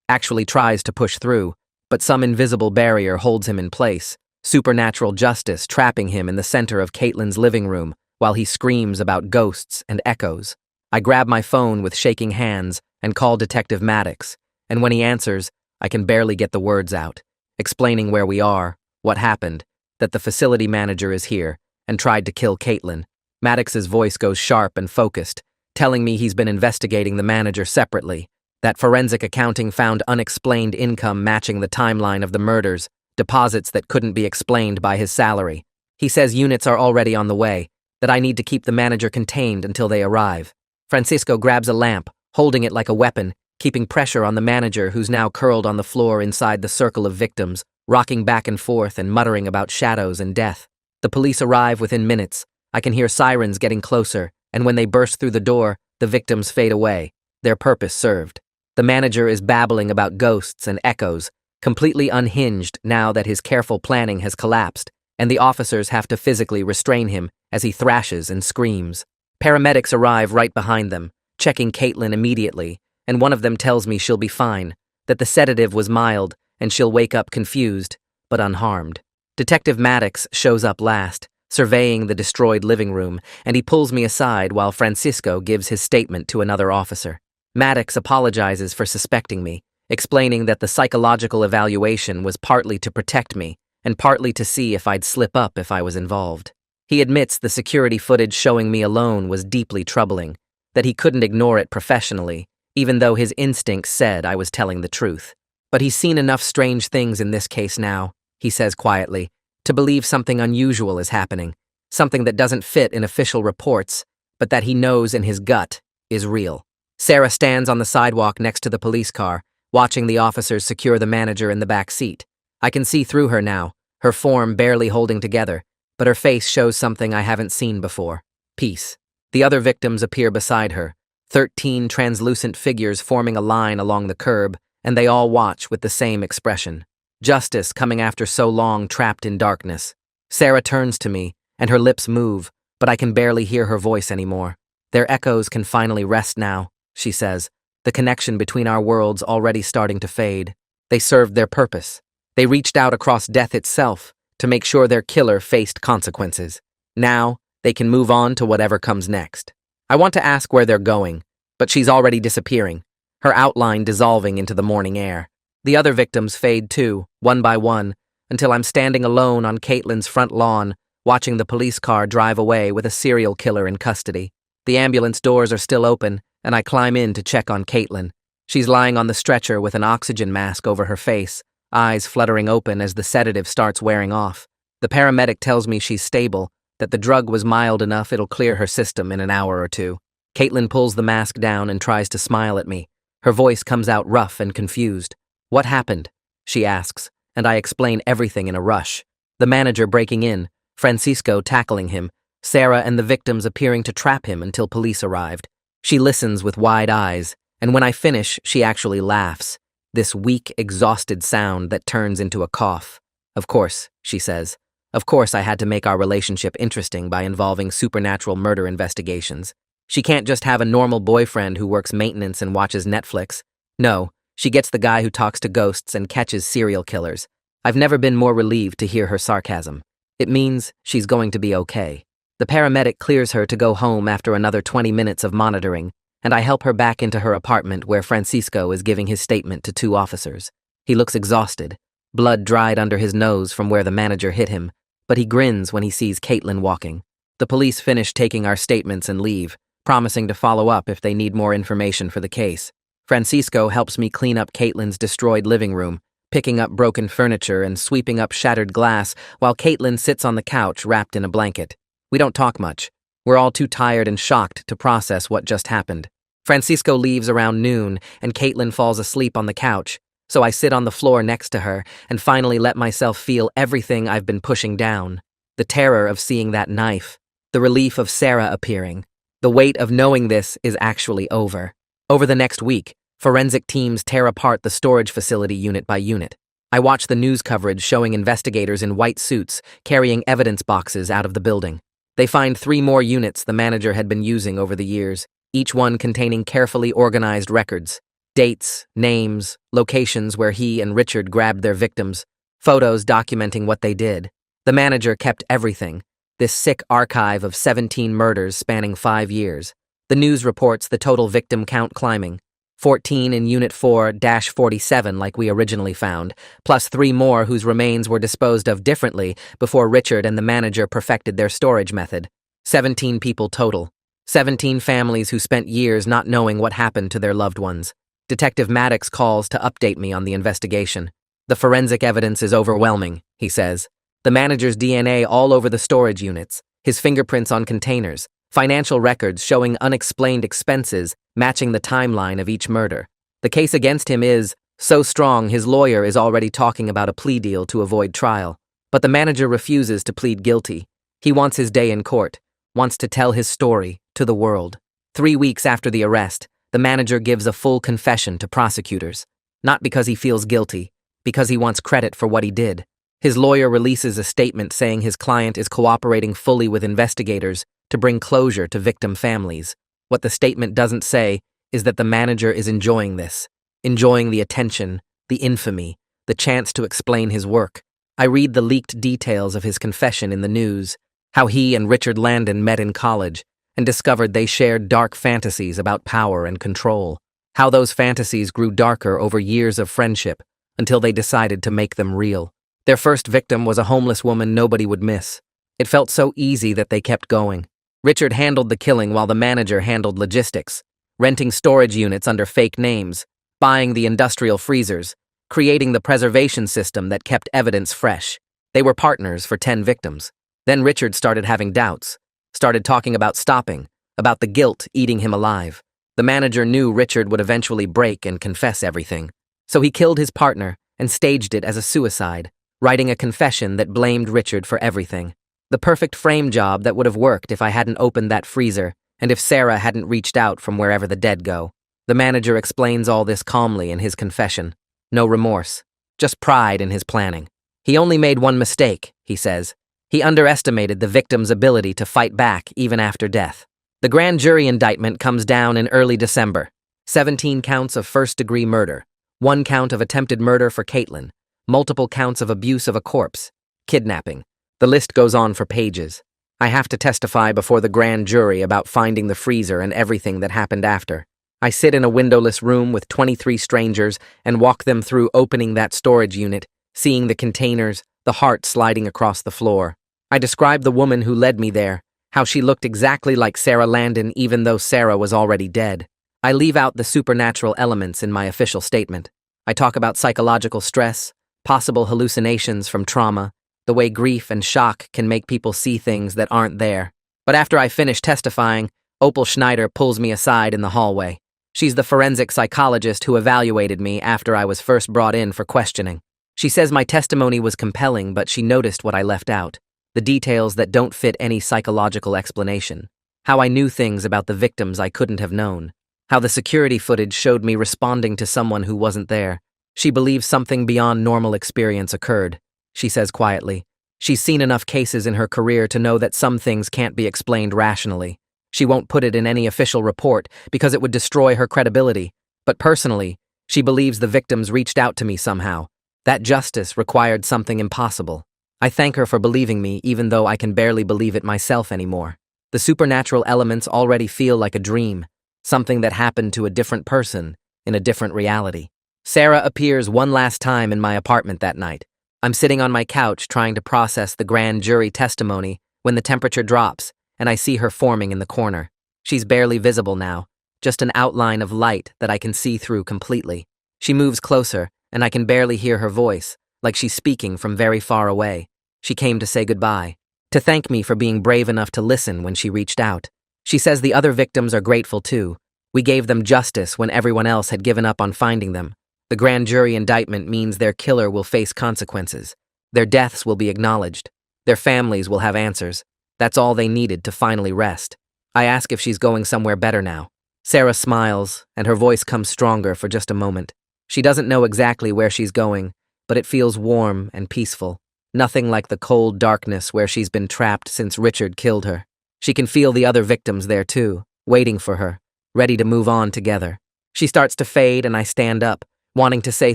actually tries to push through, but some invisible barrier holds him in place, supernatural justice trapping him in the center of Caitlin's living room while he screams about ghosts and echoes. I grab my phone with shaking hands and call Detective Maddox, and when he answers, I can barely get the words out, explaining where we are, what happened, that the facility manager is here, and tried to kill Caitlin. Maddox's voice goes sharp and focused, telling me he's been investigating the manager separately, that forensic accounting found unexplained income matching the timeline of the murders, deposits that couldn't be explained by his salary. He says units are already on the way, that I need to keep the manager contained until they arrive. Francisco grabs a lamp, holding it like a weapon, keeping pressure on the manager who's now curled on the floor inside the circle of victims, rocking back and forth and muttering about shadows and death. The police arrive within minutes. I can hear sirens getting closer, and when they burst through the door, the victims fade away, their purpose served. The manager is babbling about ghosts and echoes, completely unhinged now that his careful planning has collapsed, and the officers have to physically restrain him as he thrashes and screams. Paramedics arrive right behind them, checking Caitlin immediately, and one of them tells me she'll be fine, that the sedative was mild and she'll wake up confused, but unharmed. Detective Maddox shows up last, surveying the destroyed living room, and he pulls me aside while Francisco gives his statement to another officer. Maddox apologizes for suspecting me, explaining that the psychological evaluation was partly to protect me and partly to see if I'd slip up if I was involved. He admits the security footage showing me alone was deeply troubling, that he couldn't ignore it professionally, even though his instincts said I was telling the truth. But he's seen enough strange things in this case now, he says quietly, to believe something unusual is happening, something that doesn't fit in official reports, but that he knows in his gut is real. Sarah stands on the sidewalk next to the police car, watching the officers secure the manager in the back seat. I can see through her now, her form barely holding together, but her face shows something I haven't seen before. Peace. The other victims appear beside her, 13 translucent figures forming a line along the curb, and they all watch with the same expression. Justice coming after so long trapped in darkness. Sarah turns to me, and her lips move, but I can barely hear her voice anymore. Their echoes can finally rest now, she says, the connection between our worlds already starting to fade. They served their purpose. They reached out across death itself to make sure their killer faced consequences. Now, they can move on to whatever comes next. I want to ask where they're going, but she's already disappearing, her outline dissolving into the morning air. The other victims fade too, one by one, until I'm standing alone on Caitlin's front lawn, watching the police car drive away with a serial killer in custody. The ambulance doors are still open, and I climb in to check on Caitlin. She's lying on the stretcher with an oxygen mask over her face, eyes fluttering open as the sedative starts wearing off. The paramedic tells me she's stable, that the drug was mild enough it'll clear her system in an hour or two. Caitlin pulls the mask down and tries to smile at me. Her voice comes out rough and confused. "What happened?" she asks, and I explain everything in a rush. The manager breaking in, Francisco tackling him, Sarah and the victims appearing to trap him until police arrived. She listens with wide eyes, and when I finish, she actually laughs. This weak, exhausted sound that turns into a cough. "Of course," she says. "Of course I had to make our relationship interesting by involving supernatural murder investigations. She can't just have a normal boyfriend who works maintenance and watches Netflix. No, she gets the guy who talks to ghosts and catches serial killers." I've never been more relieved to hear her sarcasm. It means she's going to be okay. The paramedic clears her to go home after another 20 minutes of monitoring, and I help her back into her apartment where Francisco is giving his statement to 2 officers. He looks exhausted, blood dried under his nose from where the manager hit him, but he grins when he sees Caitlin walking. The police finish taking our statements and leave, promising to follow up if they need more information for the case. Francisco helps me clean up Caitlin's destroyed living room, picking up broken furniture and sweeping up shattered glass while Caitlin sits on the couch wrapped in a blanket. We don't talk much. We're all too tired and shocked to process what just happened. Francisco leaves around noon and Caitlin falls asleep on the couch, so I sit on the floor next to her and finally let myself feel everything I've been pushing down. The terror of seeing that knife, the relief of Sarah appearing, the weight of knowing this is actually over. Over the next week, forensic teams tear apart the storage facility unit by unit. I watch the news coverage showing investigators in white suits carrying evidence boxes out of the building. They find 3 more units the manager had been using over the years, each one containing carefully organized records. Dates, names, locations where he and Richard grabbed their victims, photos documenting what they did. The manager kept everything, this sick archive of 17 murders spanning 5 years. The news reports the total victim count climbing. 14 in Unit 4-47 like we originally found, plus 3 more whose remains were disposed of differently before Richard and the manager perfected their storage method. 17 people total. 17 families who spent years not knowing what happened to their loved ones. Detective Maddox calls to update me on the investigation. "The forensic evidence is overwhelming," he says. "The manager's DNA all over the storage units, his fingerprints on containers, financial records showing unexplained expenses matching the timeline of each murder. The case against him is so strong his lawyer is already talking about a plea deal to avoid trial. But the manager refuses to plead guilty. He wants his day in court, wants to tell his story to the world." 3 weeks after the arrest, the manager gives a full confession to prosecutors. Not because he feels guilty, because he wants credit for what he did. His lawyer releases a statement saying his client is cooperating fully with investigators to bring closure to victim families. What the statement doesn't say is that the manager is enjoying this, enjoying the attention, the infamy, the chance to explain his work. I read the leaked details of his confession in the news, how he and Richard Landon met in college and discovered they shared dark fantasies about power and control, how those fantasies grew darker over years of friendship until they decided to make them real. Their first victim was a homeless woman nobody would miss. It felt so easy that they kept going. Richard handled the killing while the manager handled logistics, renting storage units under fake names, buying the industrial freezers, creating the preservation system that kept evidence fresh. They were partners for 10 victims. Then Richard started having doubts, started talking about stopping, about the guilt eating him alive. The manager knew Richard would eventually break and confess everything. So he killed his partner and staged it as a suicide, writing a confession that blamed Richard for everything. The perfect frame job that would have worked if I hadn't opened that freezer and if Sarah hadn't reached out from wherever the dead go. The manager explains all this calmly in his confession. No remorse, just pride in his planning. He only made one mistake, he says. He underestimated the victim's ability to fight back even after death. The grand jury indictment comes down in early December. 17 counts of first-degree murder, 1 count of attempted murder for Caitlin, multiple counts of abuse of a corpse, kidnapping. The list goes on for pages. I have to testify before the grand jury about finding the freezer and everything that happened after. I sit in a windowless room with 23 strangers and walk them through opening that storage unit, seeing the containers, the heart sliding across the floor. I describe the woman who led me there, how she looked exactly like Sarah Landon even though Sarah was already dead. I leave out the supernatural elements in my official statement. I talk about psychological stress, possible hallucinations from trauma, the way grief and shock can make people see things that aren't there. But after I finish testifying, Opal Schneider pulls me aside in the hallway. She's the forensic psychologist who evaluated me after I was first brought in for questioning. She says my testimony was compelling, but she noticed what I left out. The details that don't fit any psychological explanation. How I knew things about the victims I couldn't have known. How the security footage showed me responding to someone who wasn't there. She believes something beyond normal experience occurred, she says quietly. She's seen enough cases in her career to know that some things can't be explained rationally. She won't put it in any official report because it would destroy her credibility. But personally, she believes the victims reached out to me somehow. That justice required something impossible. I thank her for believing me even though I can barely believe it myself anymore. The supernatural elements already feel like a dream, something that happened to a different person in a different reality. Sarah appears one last time in my apartment that night. I'm sitting on my couch trying to process the grand jury testimony when the temperature drops and I see her forming in the corner. She's barely visible now, just an outline of light that I can see through completely. She moves closer and I can barely hear her voice, like she's speaking from very far away. She came to say goodbye, to thank me for being brave enough to listen when she reached out. She says the other victims are grateful too. We gave them justice when everyone else had given up on finding them. The grand jury indictment means their killer will face consequences. Their deaths will be acknowledged. Their families will have answers. That's all they needed to finally rest. I ask if she's going somewhere better now. Sarah smiles, and her voice comes stronger for just a moment. She doesn't know exactly where she's going, but it feels warm and peaceful. Nothing like the cold darkness where she's been trapped since Richard killed her. She can feel the other victims there too, waiting for her, ready to move on together. She starts to fade and I stand up, wanting to say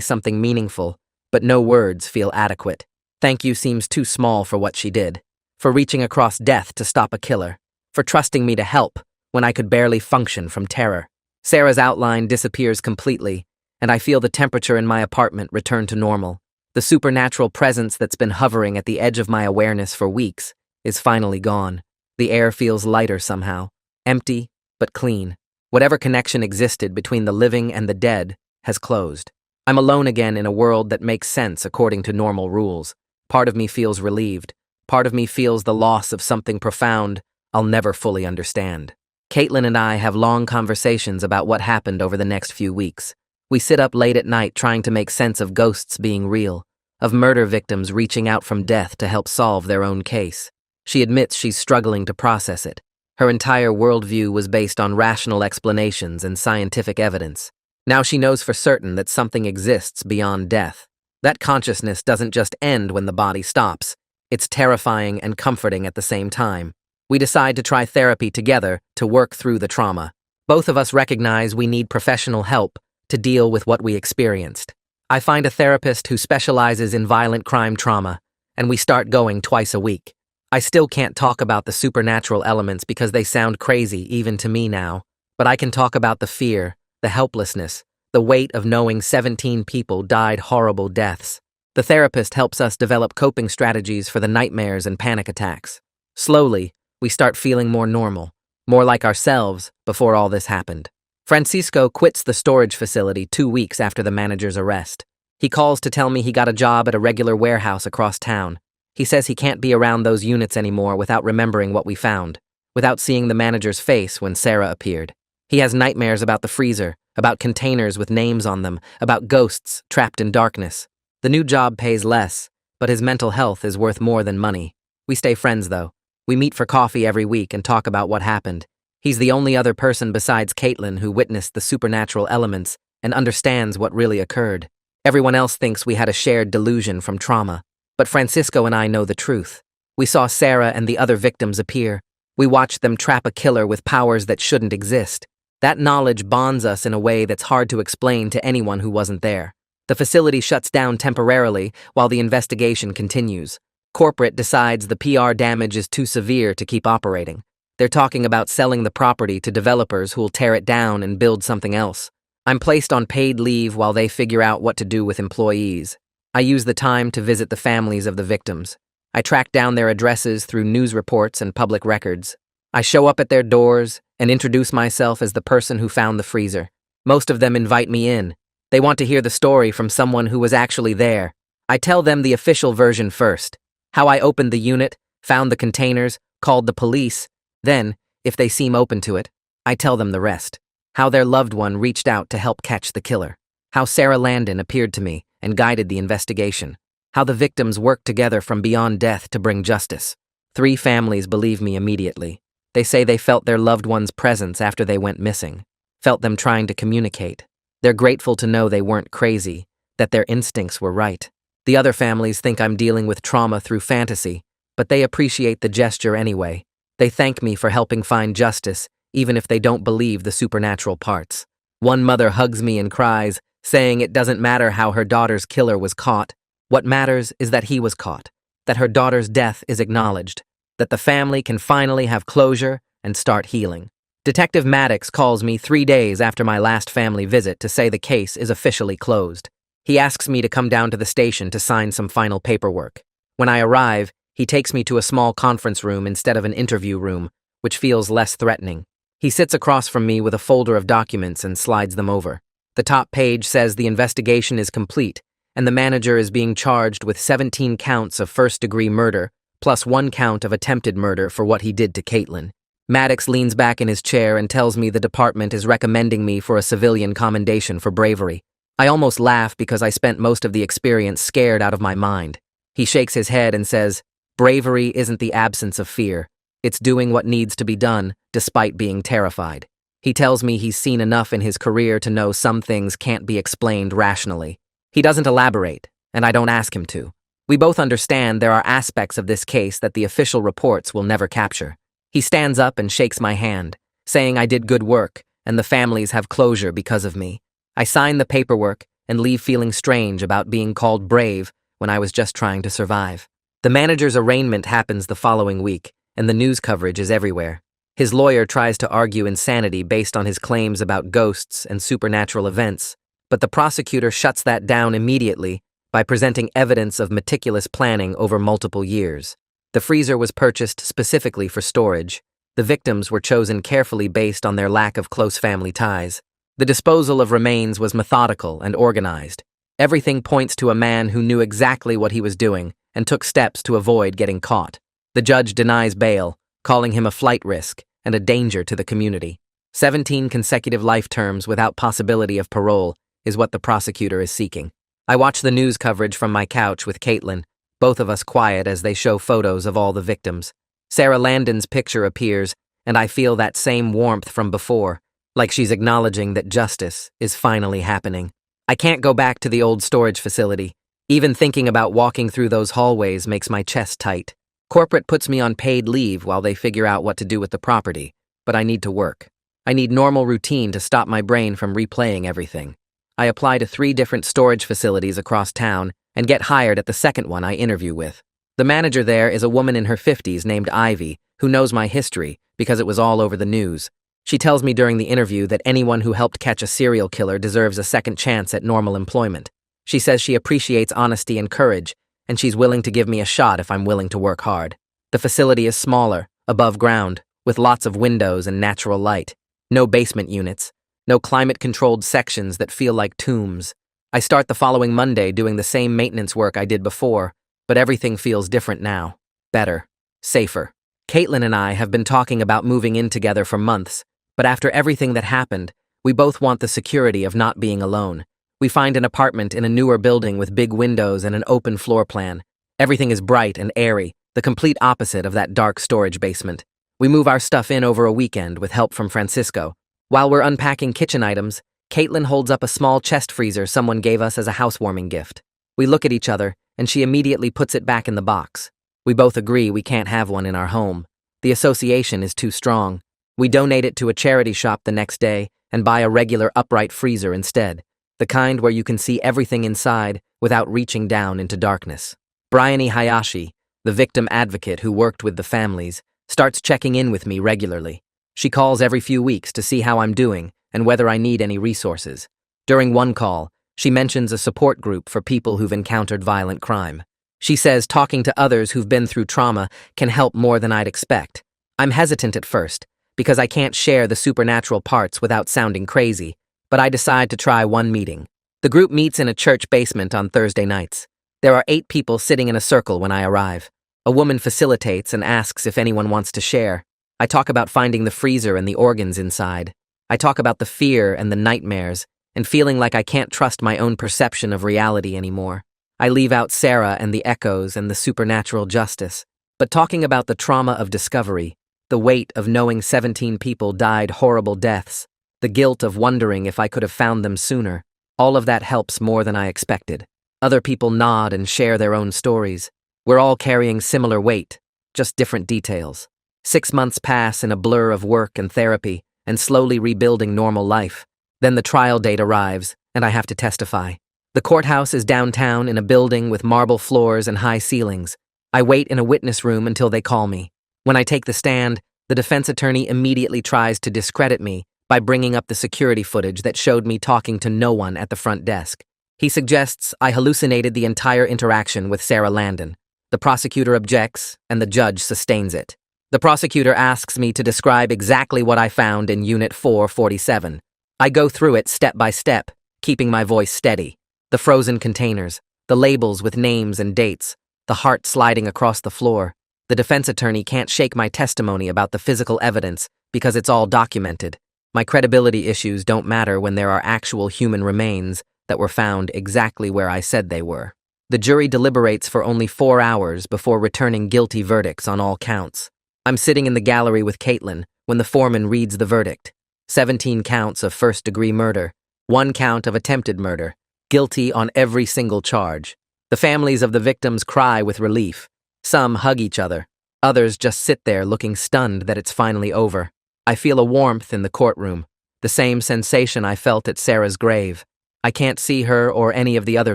something meaningful, but no words feel adequate. Thank you seems too small for what she did, for reaching across death to stop a killer, for trusting me to help when I could barely function from terror. Sarah's outline disappears completely, and I feel the temperature in my apartment return to normal. The supernatural presence that's been hovering at the edge of my awareness for weeks is finally gone. The air feels lighter somehow, empty but clean. Whatever connection existed between the living and the dead has closed. I'm alone again in a world that makes sense according to normal rules. Part of me feels relieved. Part of me feels the loss of something profound I'll never fully understand. Caitlin and I have long conversations about what happened over the next few weeks. We sit up late at night trying to make sense of ghosts being real, of murder victims reaching out from death to help solve their own case. She admits she's struggling to process it. Her entire worldview was based on rational explanations and scientific evidence. Now she knows for certain that something exists beyond death. That consciousness doesn't just end when the body stops. It's terrifying and comforting at the same time. We decide to try therapy together to work through the trauma. Both of us recognize we need professional help to deal with what we experienced. I find a therapist who specializes in violent crime trauma, and we start going twice a week. I still can't talk about the supernatural elements because they sound crazy even to me now, but I can talk about the fear, the helplessness, the weight of knowing 17 people died horrible deaths. The therapist helps us develop coping strategies for the nightmares and panic attacks. Slowly, we start feeling more normal, more like ourselves before all this happened. Francisco quits the storage facility 2 weeks after the manager's arrest. He calls to tell me he got a job at a regular warehouse across town. He says he can't be around those units anymore without remembering what we found, without seeing the manager's face when Sarah appeared. He has nightmares about the freezer, about containers with names on them, about ghosts trapped in darkness. The new job pays less, but his mental health is worth more than money. We stay friends, though. We meet for coffee every week and talk about what happened. He's the only other person besides Caitlin who witnessed the supernatural elements and understands what really occurred. Everyone else thinks we had a shared delusion from trauma, but Francisco and I know the truth. We saw Sarah and the other victims appear. We watched them trap a killer with powers that shouldn't exist. That knowledge bonds us in a way that's hard to explain to anyone who wasn't there. The facility shuts down temporarily while the investigation continues. Corporate decides the PR damage is too severe to keep operating. They're talking about selling the property to developers who'll tear it down and build something else. I'm placed on paid leave while they figure out what to do with employees. I use the time to visit the families of the victims. I track down their addresses through news reports and public records. I show up at their doors and introduce myself as the person who found the freezer. Most of them invite me in. They want to hear the story from someone who was actually there. I tell them the official version first. How I opened the unit, found the containers, called the police. Then, if they seem open to it, I tell them the rest. How their loved one reached out to help catch the killer. How Sarah Landon appeared to me and guided the investigation. How the victims worked together from beyond death to bring justice. 3 families believe me immediately. They say they felt their loved one's presence after they went missing, felt them trying to communicate. They're grateful to know they weren't crazy, that their instincts were right. The other families think I'm dealing with trauma through fantasy, but they appreciate the gesture anyway. They thank me for helping find justice, even if they don't believe the supernatural parts. One mother hugs me and cries, saying it doesn't matter how her daughter's killer was caught. What matters is that he was caught, that her daughter's death is acknowledged, that the family can finally have closure and start healing. Detective Maddox calls me 3 days after my last family visit to say the case is officially closed. He asks me to come down to the station to sign some final paperwork. When I arrive, he takes me to a small conference room instead of an interview room, which feels less threatening. He sits across from me with a folder of documents and slides them over. The top page says the investigation is complete, and the manager is being charged with 17 counts of first-degree murder, plus 1 count of attempted murder for what he did to Caitlin. Maddox leans back in his chair and tells me the department is recommending me for a civilian commendation for bravery. I almost laugh because I spent most of the experience scared out of my mind. He shakes his head and says, "Bravery isn't the absence of fear. It's doing what needs to be done, despite being terrified." He tells me he's seen enough in his career to know some things can't be explained rationally. He doesn't elaborate, and I don't ask him to. We both understand there are aspects of this case that the official reports will never capture. He stands up and shakes my hand, saying I did good work, and the families have closure because of me. I sign the paperwork and leave feeling strange about being called brave when I was just trying to survive. The manager's arraignment happens the following week, and the news coverage is everywhere. His lawyer tries to argue insanity based on his claims about ghosts and supernatural events, but the prosecutor shuts that down immediately by presenting evidence of meticulous planning over multiple years. The freezer was purchased specifically for storage. The victims were chosen carefully based on their lack of close family ties. The disposal of remains was methodical and organized. Everything points to a man who knew exactly what he was doing and took steps to avoid getting caught. The judge denies bail, calling him a flight risk and a danger to the community. 17 consecutive life terms without possibility of parole is what the prosecutor is seeking. I watch the news coverage from my couch with Caitlin, both of us quiet as they show photos of all the victims. Sarah Landon's picture appears, and I feel that same warmth from before, like she's acknowledging that justice is finally happening. I can't go back to the old storage facility. Even thinking about walking through those hallways makes my chest tight. Corporate puts me on paid leave while they figure out what to do with the property, but I need to work. I need normal routine to stop my brain from replaying everything. I apply to 3 different storage facilities across town and get hired at the second one I interview with. The manager there is a woman in her 50s named Ivy, who knows my history because it was all over the news. She tells me during the interview that anyone who helped catch a serial killer deserves a second chance at normal employment. She says she appreciates honesty and courage, and she's willing to give me a shot if I'm willing to work hard. The facility is smaller, above ground, with lots of windows and natural light. No basement units. No climate-controlled sections that feel like tombs. I start the following Monday doing the same maintenance work I did before, but everything feels different now. Better. Safer. Caitlin and I have been talking about moving in together for months, but after everything that happened, we both want the security of not being alone. We find an apartment in a newer building with big windows and an open floor plan. Everything is bright and airy, the complete opposite of that dark storage basement. We move our stuff in over a weekend with help from Francisco. While we're unpacking kitchen items, Caitlin holds up a small chest freezer someone gave us as a housewarming gift. We look at each other, and she immediately puts it back in the box. We both agree we can't have one in our home. The association is too strong. We donate it to a charity shop the next day and buy a regular upright freezer instead, the kind where you can see everything inside without reaching down into darkness. Bryony Hayashi, the victim advocate who worked with the families, starts checking in with me regularly. She calls every few weeks to see how I'm doing and whether I need any resources. During one call, she mentions a support group for people who've encountered violent crime. She says talking to others who've been through trauma can help more than I'd expect. I'm hesitant at first, because I can't share the supernatural parts without sounding crazy, but I decide to try one meeting. The group meets in a church basement on Thursday nights. There are 8 people sitting in a circle when I arrive. A woman facilitates and asks if anyone wants to share. I talk about finding the freezer and the organs inside. I talk about the fear and the nightmares, and feeling like I can't trust my own perception of reality anymore. I leave out Sarah and the echoes and the supernatural justice. But talking about the trauma of discovery, the weight of knowing 17 people died horrible deaths, the guilt of wondering if I could have found them sooner, all of that helps more than I expected. Other people nod and share their own stories. We're all carrying similar weight, just different details. 6 months pass in a blur of work and therapy, and slowly rebuilding normal life. Then the trial date arrives, and I have to testify. The courthouse is downtown in a building with marble floors and high ceilings. I wait in a witness room until they call me. When I take the stand, the defense attorney immediately tries to discredit me by bringing up the security footage that showed me talking to no one at the front desk. He suggests I hallucinated the entire interaction with Sarah Landon. The prosecutor objects, and the judge sustains it. The prosecutor asks me to describe exactly what I found in Unit 447. I go through it step by step, keeping my voice steady. The frozen containers, the labels with names and dates, the heart sliding across the floor. The defense attorney can't shake my testimony about the physical evidence because it's all documented. My credibility issues don't matter when there are actual human remains that were found exactly where I said they were. The jury deliberates for only 4 hours before returning guilty verdicts on all counts. I'm sitting in the gallery with Caitlin when the foreman reads the verdict. 17 counts of first-degree murder, 1 count of attempted murder, guilty on every single charge. The families of the victims cry with relief. Some hug each other. Others just sit there looking stunned that it's finally over. I feel a warmth in the courtroom, the same sensation I felt at Sarah's grave. I can't see her or any of the other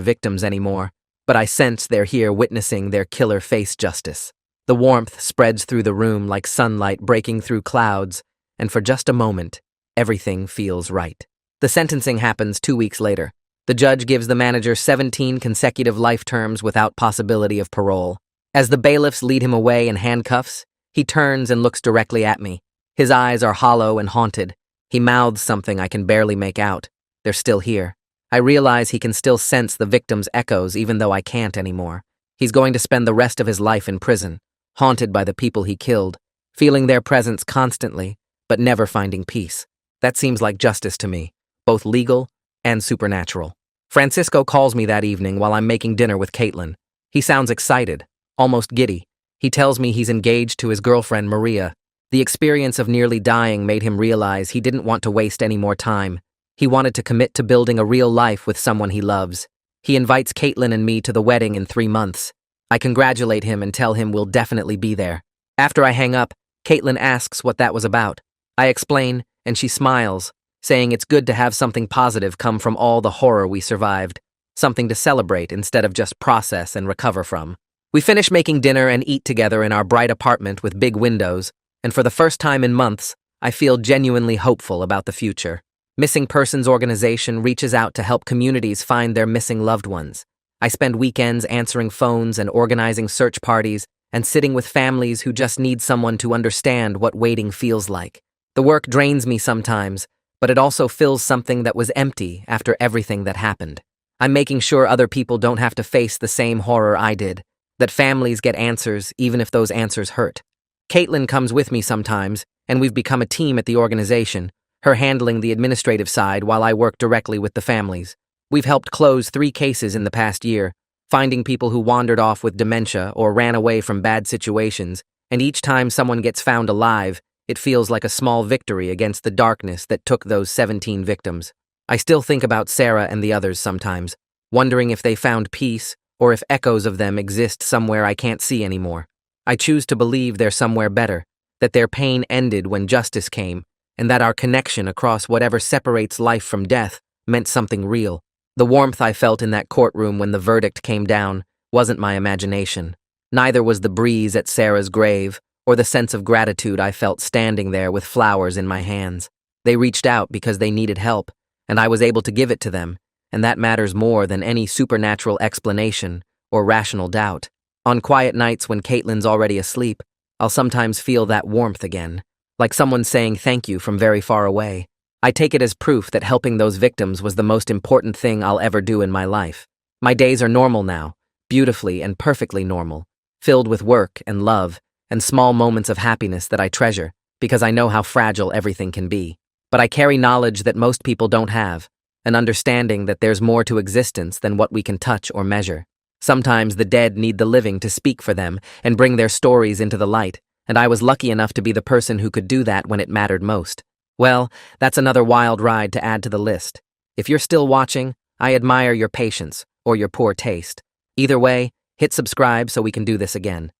victims anymore, but I sense they're here witnessing their killer face justice. The warmth spreads through the room like sunlight breaking through clouds, and for just a moment, everything feels right. The sentencing happens 2 weeks later. The judge gives the manager 17 consecutive life terms without possibility of parole. As the bailiffs lead him away in handcuffs, he turns and looks directly at me. His eyes are hollow and haunted. He mouths something I can barely make out. They're still here. I realize he can still sense the victim's echoes even though I can't anymore. He's going to spend the rest of his life in prison, haunted by the people he killed, feeling their presence constantly, but never finding peace. That seems like justice to me, both legal and supernatural. Francisco calls me that evening while I'm making dinner with Caitlin. He sounds excited, almost giddy. He tells me he's engaged to his girlfriend, Maria. The experience of nearly dying made him realize he didn't want to waste any more time. He wanted to commit to building a real life with someone he loves. He invites Caitlin and me to the wedding in 3 months. I congratulate him and tell him we'll definitely be there. After I hang up, Caitlin asks what that was about. I explain, and she smiles, saying it's good to have something positive come from all the horror we survived, something to celebrate instead of just process and recover from. We finish making dinner and eat together in our bright apartment with big windows, and for the first time in months, I feel genuinely hopeful about the future. Missing Persons Organization reaches out to help communities find their missing loved ones. I spend weekends answering phones and organizing search parties and sitting with families who just need someone to understand what waiting feels like. The work drains me sometimes, but it also fills something that was empty after everything that happened. I'm making sure other people don't have to face the same horror I did, that families get answers even if those answers hurt. Caitlin comes with me sometimes, and we've become a team at the organization, her handling the administrative side while I work directly with the families. We've helped close 3 cases in the past year, finding people who wandered off with dementia or ran away from bad situations, and each time someone gets found alive, it feels like a small victory against the darkness that took those 17 victims. I still think about Sarah and the others sometimes, wondering if they found peace or if echoes of them exist somewhere I can't see anymore. I choose to believe they're somewhere better, that their pain ended when justice came, and that our connection across whatever separates life from death meant something real. The warmth I felt in that courtroom when the verdict came down wasn't my imagination. Neither was the breeze at Sarah's grave or the sense of gratitude I felt standing there with flowers in my hands. They reached out because they needed help, and I was able to give it to them, and that matters more than any supernatural explanation or rational doubt. On quiet nights when Caitlin's already asleep, I'll sometimes feel that warmth again, like someone saying thank you from very far away. I take it as proof that helping those victims was the most important thing I'll ever do in my life. My days are normal now, beautifully and perfectly normal, filled with work and love and small moments of happiness that I treasure, because I know how fragile everything can be. But I carry knowledge that most people don't have, an understanding that there's more to existence than what we can touch or measure. Sometimes the dead need the living to speak for them and bring their stories into the light, and I was lucky enough to be the person who could do that when it mattered most. Well, that's another wild ride to add to the list. If you're still watching, I admire your patience or your poor taste. Either way, hit subscribe so we can do this again.